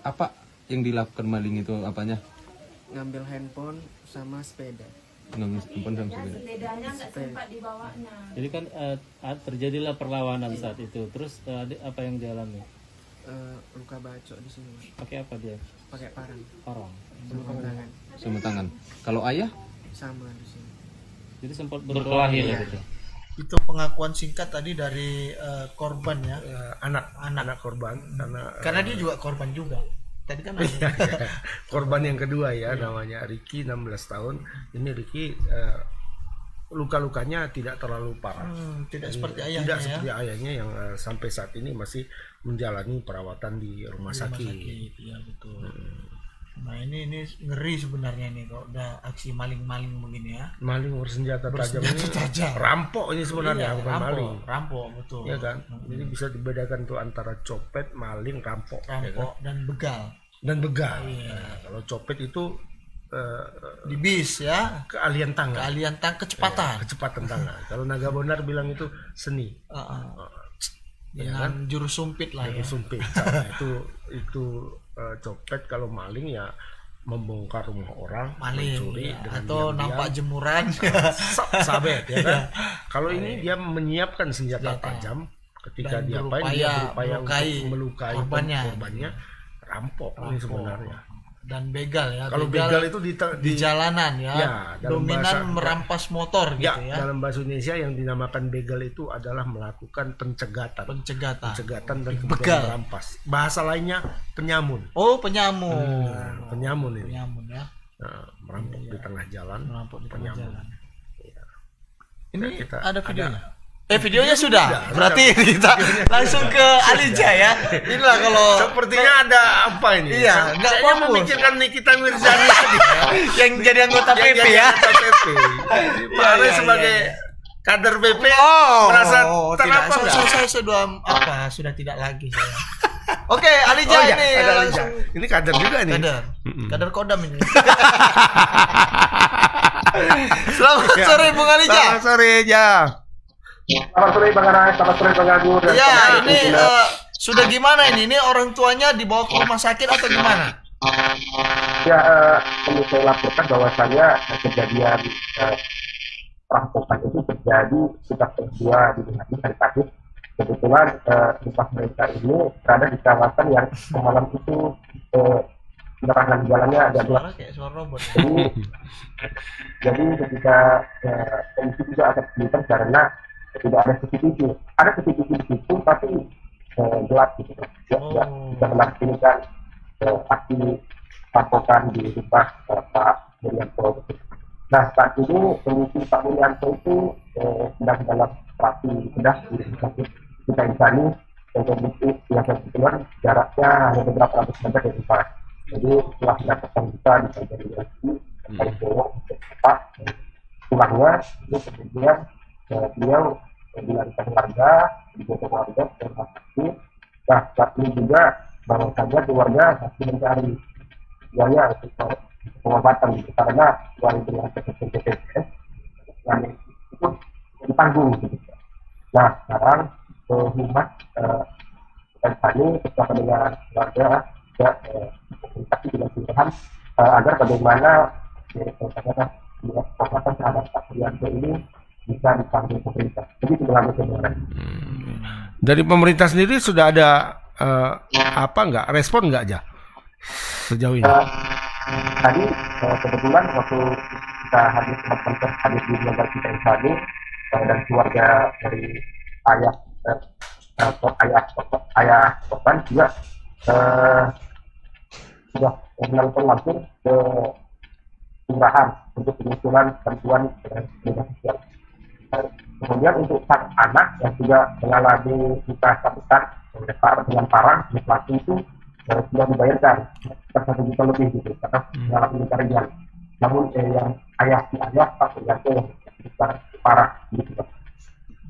Apa yang dilakukan maling itu apanya? Ngambil handphone sama sepeda. Sepedanya nggak sempat dibawanya. Jadi kan terjadilah perlawanan saat itu. Terus apa yang dialami? Luka bacok di sini. Pakai apa dia? Pakai parang. Sama tangan. Kalau ayah? Sama di sini. Jadi sempat berkelahi gitu. Itu pengakuan singkat tadi dari korban ya. Anak korban karena dia juga korban juga. Tadi kan korban yang kedua ya, namanya Riki 16 tahun. Ini Riki luka-lukanya tidak terlalu parah. Tidak seperti ayahnya yang sampai saat ini masih menjalani perawatan di rumah sakit. Iya betul. Nah ini ngeri sebenarnya nih kalau udah aksi maling-maling begini ya. Maling bersenjata tajam ini rampok ini sebenarnya, bukan maling. Rampok betul. Ya kan. Jadi bisa dibedakan tuh antara copet, maling, rampok ya kan? dan begal. Nah, kalau copet itu di bis ya, keahlian tangan, kecepatan tangan. Kalau Naga Bonar bilang itu seni. Dengan jurus sumpit lah. Jurus sumpit. Itu copet. Kalau maling ya membongkar rumah orang, maling, mencuri atau nampak jemuran, sabet ya kan. Kalau ini dia menyiapkan senjata tajam, ketika dia berupaya untuk melukai korbannya, rampok ini sebenarnya. Dan begal ya. Kalau begal itu di jalanan ya, dominan merampas motor gitu ya. Dalam bahasa Indonesia yang dinamakan begal itu adalah melakukan pencegatan dan kemudian merampas. Bahasa lainnya penyamun. Oh, penyamun. Penyamun ini. Penyamun ya. Merampok di tengah jalan. Ya. Ini ada videonya. Videonya sudah. Berarti kita langsung ke Alija ya. Inilah kalau sepertinya ada apa ini? Iya, enggak fokus. Memikirkan Nikita Mirzani yang jadi anggota PP ya. Pak Are sebagai kader PP merasa tidak. Saya sudah tidak lagi saya. Oke, Alija ini langsung. Ini kader juga nih. Kader Kodam ini. Selamat sore Bung Alija. Selamat sore ya. Selamat sore Bang Arai, selamat sore Bang Agus. Ya, ini sudah gimana ini? Ini orang tuanya dibawa ke rumah sakit atau gimana? Ya, perlu saya laporkan bahwasanya kejadian perampokan itu terjadi sejak kedua di hari tadi. Kebetulan rumah mereka ini berada di kawasan yang malam itu penerangan jalannya ada suara robot. Jadi ketika polisi juga akan kesulitan karena tidak ada CCTV. Ada CCTV di situ tapi gelap gitu. Tidak bisa melaksanakan aksi perampokan di rumah Pak Mulyanto. Nah, saat ini kondisi Pak Mulyanto itu sedang dalam operasi bedah di rumah sakit kita Insani, dan kondisi yang kebetulan jaraknya hanya beberapa ratus meter dari rumah. Jadi setelah mendapatkan kita di bagian lagi dari Solo Pak pulangnya itu kemudian beliau dilarikan warga, digotong warga ke rumah sakit. Nah, saat ini juga bahwasanya keluarga masih mencari biaya untuk pengobatan gitu, karena uang dengan BPJS yang itu ditanggung gitu. Nah, sekarang humas tadi bersama dengan keluarga juga komunikasi dengan kelurahan agar bagaimana pengobatan terhadap Pak Mulyanto ini bisa ditanggung pemerintah. Jadi itu sebenarnya. Dari pemerintah sendiri sudah ada respon nggak aja sejauh ini? Tadi kebetulan waktu kita hadir di lembaga kita Insani dan keluarga dari ayah korban juga sudah melakukan langsung ke kelurahan untuk penyusunan bantuan media sosial. Kemudian untuk sang anak yang juga mengalami luka sabetan dengan parah di pelaku itu sudah dibayarkan sekitar 1 juta lebih gitu karena mengalami luka ringan. Namun yang ayah Pak Mulyanto yang parah gitu.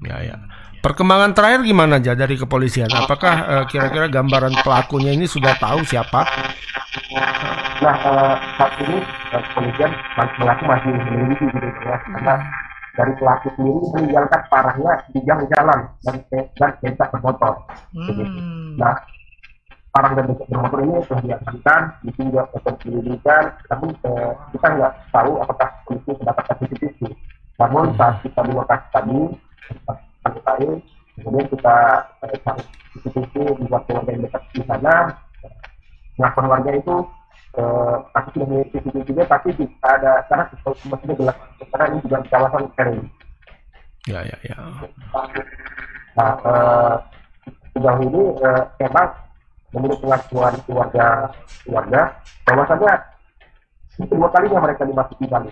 Ya. Perkembangan terakhir gimana aja dari kepolisian? Apakah kira-kira gambaran pelakunya ini sudah tahu siapa? Nah, saat ini kepolisian mengaku masih menyelidiki gitu ya, karena dari pelaku sendiri meninggalkan parahnya di jalan dan becak bermotor. Nah, parah dan becak bermotor ini sudah diamankan, di sini juga penyelidikan, tapi kita nggak tahu apakah polisi mendapatkan CCTV. Namun saat kita di lokasi tadi, kemudian kita cari CCTV dibuat keluarga yang dekat di sana. Pengakuan warga itu pasti sudah memiliki CCTV, tapi ada karena masih gelap karena ini juga di kawasan kering. Ya. Nah, sejauh ini memang menurut pengakuan keluarga bahwasanya ini kedua kalinya mereka dimasuki Bali.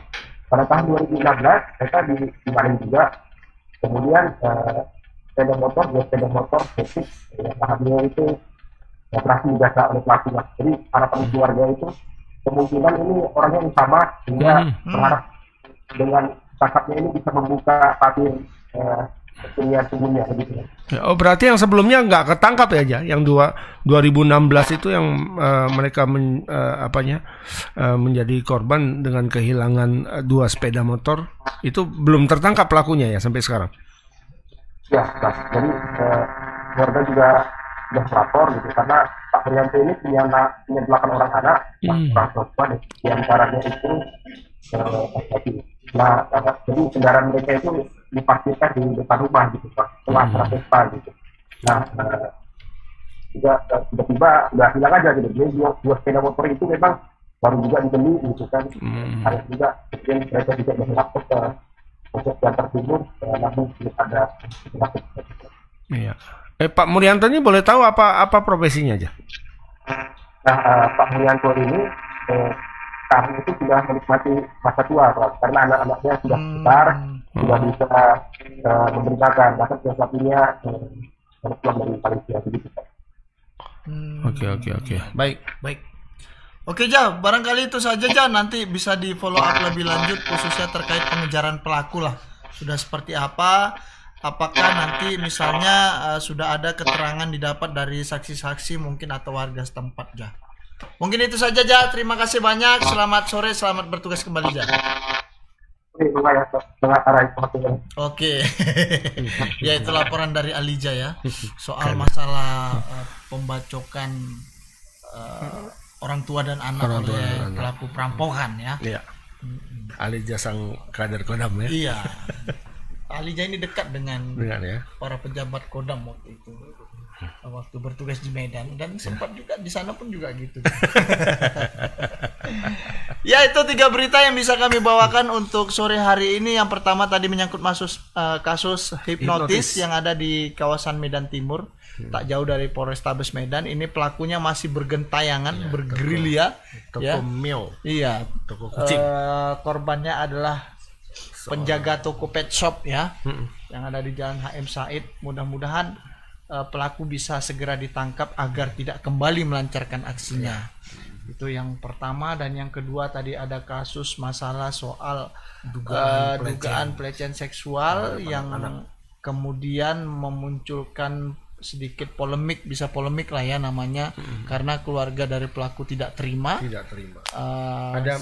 Pada tahun 2016 mereka di Bali juga. Kemudian sepeda motor basic yang alhamdulillah itu operasi dijasa oleh pelakunya. Jadi harapan keluarga itu kemungkinan ini orangnya yang sama sehingga berharap dengan cakapnya ini bisa membuka patir kesenian sebelumnya begitu. Oh, berarti yang sebelumnya nggak ketangkap ya aja, yang 2016 itu yang mereka menjadi korban dengan kehilangan 2 sepeda motor itu belum tertangkap pelakunya ya sampai sekarang. Ya, jadi keluarga juga sudah melapor gitu, karena Pak Prianto ini punya 8 orang anak, orang tua, di antaranya itu jadi kendaraan mereka itu diparkirkan di depan rumah gitu Pak, setelah Vespa gitu. Nah, juga tiba-tiba udah hilang aja gitu. Jadi dua sepeda motor itu memang baru juga dibeli gitu kan. Harus juga kemudian mereka juga melapor ke Polsek Bantar Timur, namun belum ada. Iya. Pak Murianto ini boleh tahu apa profesinya aja? Nah, Pak Murianto ini sekarang itu sudah menikmati masa tua, Pak, karena anak-anaknya sudah besar, sudah bisa memberi makan, bahkan salah satunya pulang dari Malaysia begitu. Oke. Baik. Oke, Ja, barangkali itu saja, Ja. Nanti bisa di follow up lebih lanjut khususnya terkait pengejaran pelaku lah. Sudah seperti apa? Apakah nanti misalnya sudah ada keterangan didapat dari saksi-saksi mungkin atau warga setempat, Ja. Mungkin itu saja, Ja. Terima kasih banyak. Selamat sore, selamat bertugas kembali, Ja. Oke. Ya, itu laporan dari Alija ya. Soal masalah pembacokan orang tua dan anak oleh pelaku perampokan ya. Iya. Alija sang kader Kodam ya. Iya. Alija ini dekat dengan ya, para pejabat Kodam waktu itu. Waktu bertugas di Medan, dan sempat juga di sana pun juga gitu. Ya, itu 3 berita yang bisa kami bawakan untuk sore hari ini. Yang pertama tadi menyangkut kasus hipnotis yang ada di kawasan Medan Timur, tak jauh dari Polrestabes Medan. Ini pelakunya masih bergentayangan, bergerilya. Toko mio. Iya. Toko kucing. Korbannya adalah penjaga toko pet shop ya, yang ada di Jalan HM Said. Mudah-mudahan pelaku bisa segera ditangkap agar tidak kembali melancarkan aksinya. Itu yang pertama. Dan yang kedua tadi ada kasus masalah soal dugaan pelecehan seksual yang kemudian memunculkan sedikit polemik, bisa polemik lah ya namanya, karena keluarga dari pelaku tidak terima.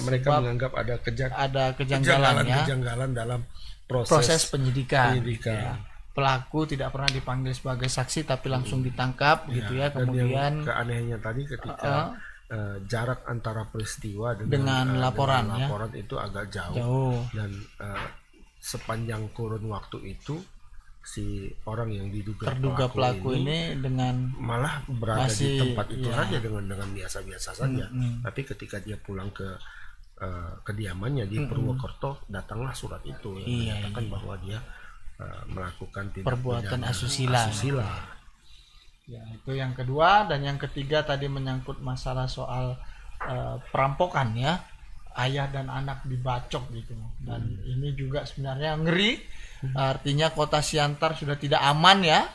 Mereka menganggap ada kejanggalan dalam proses penyidikan. Ya. Pelaku tidak pernah dipanggil sebagai saksi tapi langsung ditangkap gitu ya. Kemudian keanehannya tadi ketika jarak antara peristiwa dengan laporan itu agak jauh. Dan sepanjang kurun waktu itu si orang yang terduga pelaku ini dengan malah berada di tempat itu saja dengan biasa-biasa saja. Tapi ketika dia pulang ke kediamannya di Purwokerto, datanglah surat itu yang menyatakan bahwa dia melakukan perbuatan asusila. Ya, itu yang kedua. Dan yang ketiga tadi menyangkut masalah soal perampokan ya, ayah dan anak dibacok gitu. Dan ini juga sebenarnya ngeri. Artinya kota Siantar sudah tidak aman ya.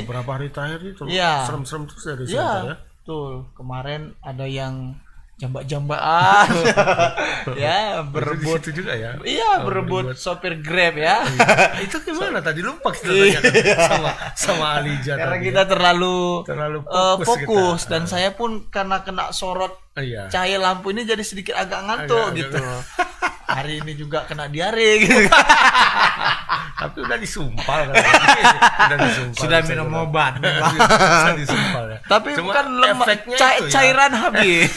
Beberapa hari terakhir itu serem-serem terus dari ya. Siantar ya. Betul. Kemarin ada yang jambak-jambaan ya, berebut itu juga ya. Iya, berebut sopir Grab ya. Itu gimana tadi lupa kita tanyakan sama Alija. Karena kita terlalu fokus dan saya pun karena kena sorot cahaya lampu ini jadi sedikit agak ngantuk gitu. Hari ini juga kena diare gitu. Tapi udah disumpal kan. Sudah minum obat. Sudah disumpal ya. Tapi cuma kan cairan habis.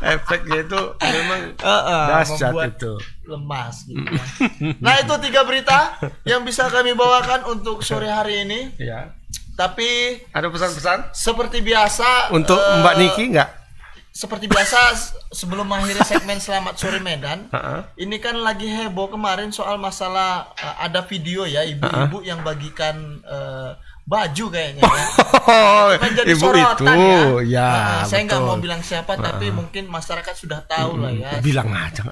Efeknya itu memang dahsyat itu. Lemas gitu. Nah, itu 3 berita yang bisa kami bawakan untuk sore hari ini. Ya. Tapi ada pesan-pesan? Seperti biasa untuk Mbak Niki enggak? Seperti biasa sebelum mengakhiri segmen Selamat Sore Medan, ini kan lagi heboh kemarin soal masalah ada video ya ibu-ibu yang bagikan baju kayaknya ya. Menjadi ibu sorotan itu ya. Saya nggak mau bilang siapa tapi mungkin masyarakat sudah tahu lah ya. Bilang aja.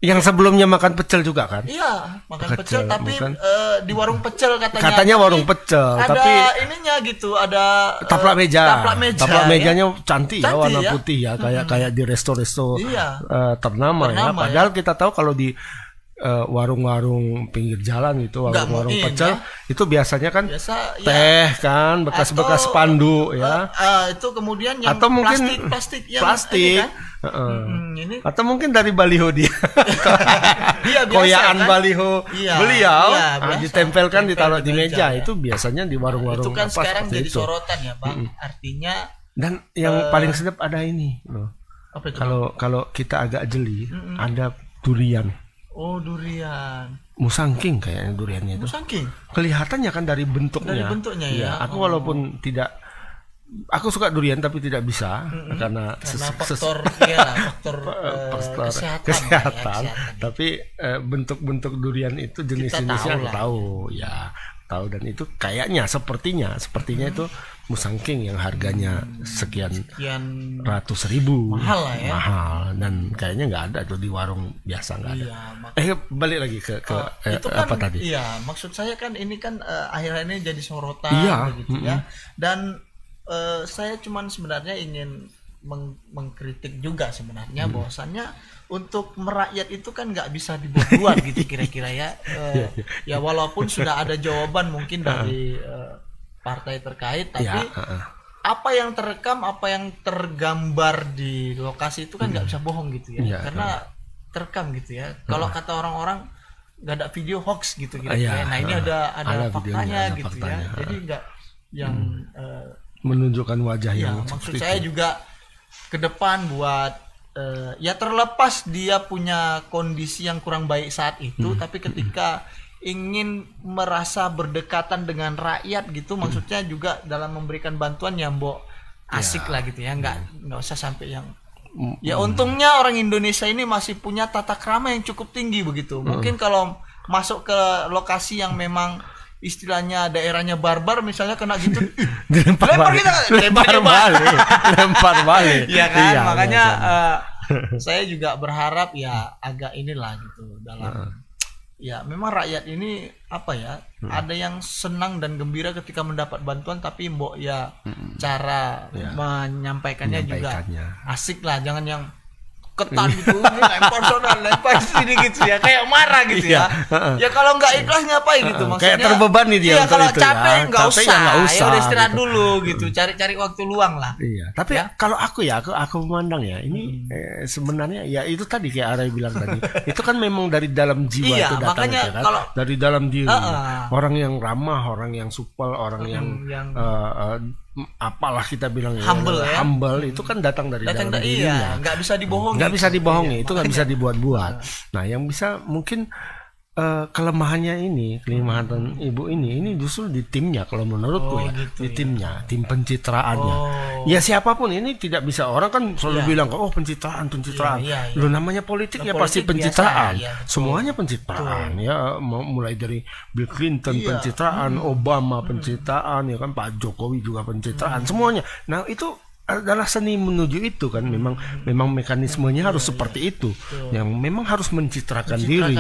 Yang sebelumnya makan pecel juga kan? Iya, makan pecel tapi di warung pecel katanya. Katanya warung pecel, ada tapi ininya gitu, ada taplak meja. Taplak mejanya ya? cantik ya, warna putih ya, kayak di resto-resto ternama ya. Padahal kita tahu kalau di warung-warung pinggir jalan gitu, warung-warung pecel itu biasanya kan teh kan bekas-bekas spanduk ya. Itu kemudian yang atau mungkin plastik plastik. Ini atau mungkin dari baliho dia. Iya, koyaan kan? baliho beliau ditempelkan ditaruh di meja ya. Itu biasanya di warung-warung itu kan sekarang jadi itu. Sorotan ya Bang. Artinya dan yang paling sedap ada ini loh. Apa itu? Kalau kita agak jeli ada durian. Oh, durian. Musangking kayaknya duriannya itu. Musangking. Kelihatannya kan dari bentuknya. Dari bentuknya ya. Aku walaupun tidak, aku suka durian tapi tidak bisa karena faktor kesehatan. Tapi bentuk-bentuk durian itu jenis-jenisnya aku tahu ya. Tahu dan itu kayaknya sepertinya itu musangking yang harganya sekian ratus ribu, mahal lah ya, mahal, dan kayaknya nggak ada tuh di warung biasa, nggak ada. Balik lagi ke itu kan, apa tadi? Iya, maksud saya kan ini kan akhirnya ini jadi sorotan begitu ya, dan saya cuman sebenarnya ingin mengkritik juga sebenarnya bahwasannya untuk merakyat itu kan nggak bisa dibuat-buat gitu kira-kira ya. Ya walaupun sudah ada jawaban mungkin dari partai terkait, tapi apa yang terekam, apa yang tergambar di lokasi itu kan nggak bisa bohong gitu ya, karena terekam gitu ya. Kalau kata orang-orang nggak ada video hoax gitu kira-kira. Nah ini ada faktanya gitu ya. Jadi nggak yang menunjukkan wajah yang maksud saya itu. Juga ke depan buat ya terlepas dia punya kondisi yang kurang baik saat itu, tapi ketika ingin merasa berdekatan dengan rakyat gitu, maksudnya juga dalam memberikan bantuan yang asik lah gitu ya, nggak usah sampai yang ya untungnya orang Indonesia ini masih punya tata krama yang cukup tinggi begitu. Mungkin kalau masuk ke lokasi yang memang istilahnya daerahnya barbar misalnya kena gitu lempar balik ya kan, makanya saya juga berharap ya agak inilah gitu dalam ya memang rakyat ini apa ya ada yang senang dan gembira ketika mendapat bantuan, tapi cara menyampaikannya juga asik lah, jangan yang ketan gitu, lempar sana, lempar sini gitu ya, kayak marah gitu ya. Ya kalau nggak ikhlas ngapain gitu, maksudnya. Kayak terbebani dia. Iya, kalau capek nggak usah, ya udah istirahat gitu. Dulu gitu, cari waktu luang lah. Iya. Tapi kalau aku memandang ya, ini sebenarnya ya itu tadi kayak Arai bilang tadi, itu kan memang dari dalam jiwa itu datang, makanya itu, kan? Kalau dari dalam diri, orang yang ramah, orang yang supel, orang yang apalah kita bilang humble itu kan datang dari dalam dirinya. Nggak bisa dibohongi. Nggak bisa dibohongi, itu nggak bisa dibuat-buat. Nah, yang bisa mungkin kelemahan ibu ini justru di timnya kalau menurutku gitu, di timnya, tim pencitraannya. Ya siapapun ini tidak bisa, orang kan selalu bilang pencitraan. Loh, namanya politik ya pasti pencitraan. Semuanya pencitraan ya, mulai dari Bill Clinton pencitraan, Obama pencitraan, ya kan Pak Jokowi juga pencitraan, semuanya. Nah, itu adalah seni menuju itu kan, memang mekanismenya harus seperti itu, yang memang harus mencitrakan diri.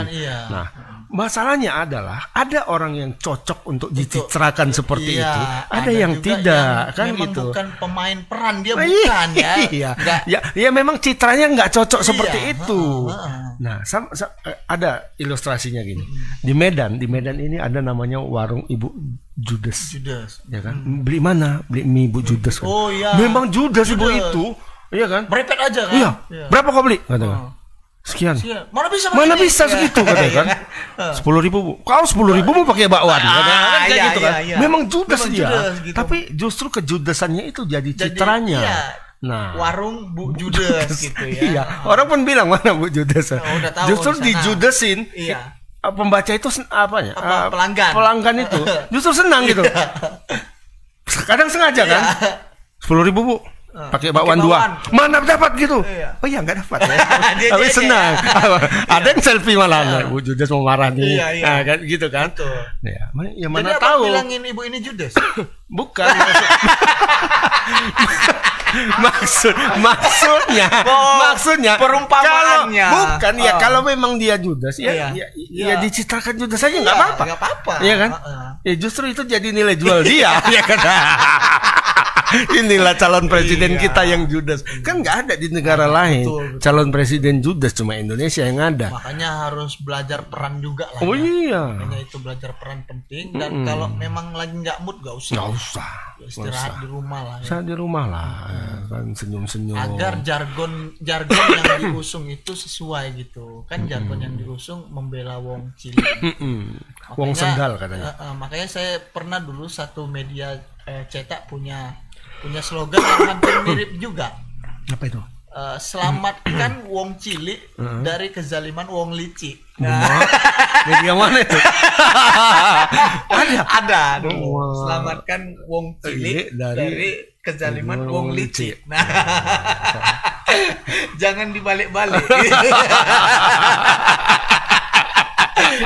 Nah, masalahnya adalah ada orang yang cocok untuk dicitrakan seperti itu, ada yang tidak yang kan gitu. Bukan pemain peran dia bukan ya memang citranya nggak cocok seperti itu. Nah, ada ilustrasinya gini. Di Medan ini ada namanya warung Ibu Judes. Ya kan? Beli mana? Beli mie Ibu Judes kan. Memang Judes ibu itu, iya kan? Berepet aja kan? Iya. Berapa kau beli? Katakan. Sekian. Mana bisa segitu katanya kan? 10.000 Bu. Kau 10.000 mau pakai bakwan. Kan kayak gitu kan. Memang Judes dia. Gitu. Tapi justru kejudesannya itu jadi citranya. Nah, warung Bu Judes gitu ya. Iya. Orang pun bilang mana Bu Judes. Justru dijudesin. Iya. Pembaca itu pelanggan itu justru senang gitu. Kadang sengaja kan. 10.000 Bu. Pakai bakwan 2. Mana dapat gitu? Oh iya nggak dapat ya. Tapi senang. Ada yang selfie malah. Bu Judes mau marah nih. Nah, kan gitu kan. Ya mana jadi tahu. Bilangin ibu ini Judes. Bukan. maksudnya perumpamaannya bukan ya, kalau memang dia Judes ya dicitrakan Judes saja nggak apa-apa, nggak apa-apa, ya kan? Ya justru itu jadi nilai jual dia, ya kan? Inilah calon presiden kita yang judes. Kan nggak ada di negara lain. Betul. Calon presiden judes, cuma Indonesia yang ada. Makanya harus belajar peran juga lah. Oh iya. Makanya itu belajar peran penting. Dan kalau memang lagi nggak mood, nggak usah. Nggak usah. Istirahat di rumah lah. Ya. Istirahat di rumah lah. Kan senyum-senyum. Agar jargon yang diusung itu sesuai gitu. Kan jargon yang diusung membela wong cilik. Wong sendal katanya. Makanya saya pernah dulu satu media cetak punya slogan yang hampir mirip juga. Apa itu? Selamatkan wong cilik dari kezaliman wong licik. Media mana itu? Ada dulu. Selamatkan wong cilik dari kezaliman wong licik. Nah, jangan dibalik-balik.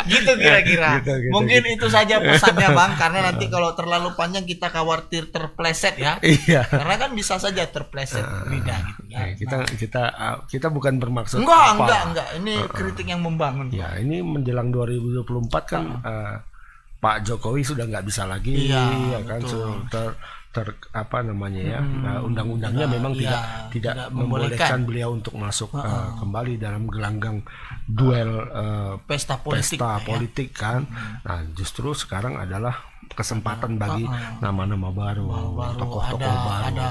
Gitu kira-kira. Mungkin itu saja pesannya Bang, karena nanti kalau terlalu panjang kita khawatir terpleset ya. Iya. Karena kan bisa saja terpleset lidah gitu ya. Kita bukan bermaksud enggak. Ini kritik yang membangun. Ya, ini menjelang 2024 kan Pak Jokowi sudah nggak bisa lagi ya kan apa namanya ya, undang-undangnya memang tidak membolehkan beliau untuk masuk kembali dalam gelanggang duel pesta politik kan. Nah, justru sekarang adalah kesempatan bagi nama-nama baru, tokoh-tokoh baru. Ada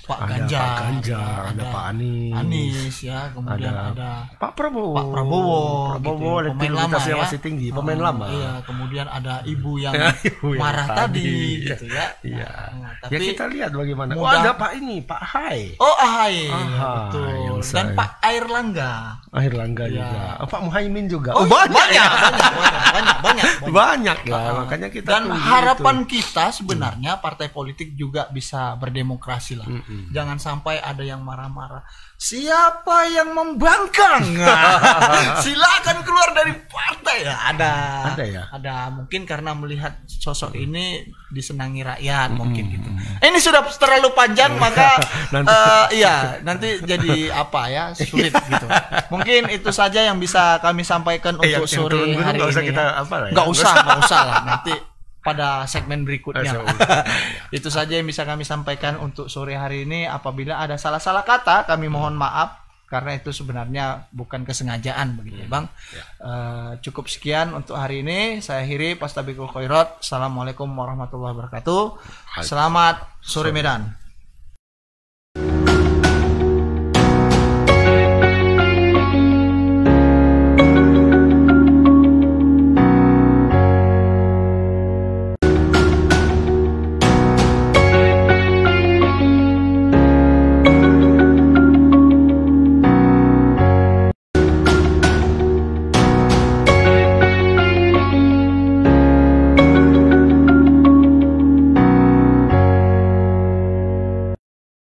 Pak Ganjar, ada Pak Anies ya, kemudian ada Pak Prabowo gitu, elektabilitasnya masih tinggi, pemain lama. Iya, kemudian ada ibu yang marah tadi gitu ya. Iya. Tapi ya kita lihat bagaimana. Ada Pak Hai. Oh, Ahai. Betul. Dan Pak Air Langga juga. Pak Muhaimin juga. Banyak ya. Makanya kita dan harapan kita sebenarnya partai politik juga bisa berdemokrasi lah. Jangan sampai ada yang marah-marah. Siapa yang membangkang? Silakan keluar dari partai. Ada mungkin karena melihat sosok ini disenangi rakyat mungkin gitu. Ini sudah terlalu panjang maka nanti jadi sulit gitu. Mungkin itu saja yang bisa kami sampaikan untuk sore hari ini. Nggak usah lah nanti pada segmen berikutnya. Itu saja yang bisa kami sampaikan untuk sore hari ini. Apabila ada salah-salah kata, kami mohon maaf karena itu sebenarnya bukan kesengajaan begitu, Bang. Cukup sekian untuk hari ini. Saya akhiri. Fastabiqul khairat. Assalamualaikum warahmatullahi wabarakatuh. Selamat sore Medan.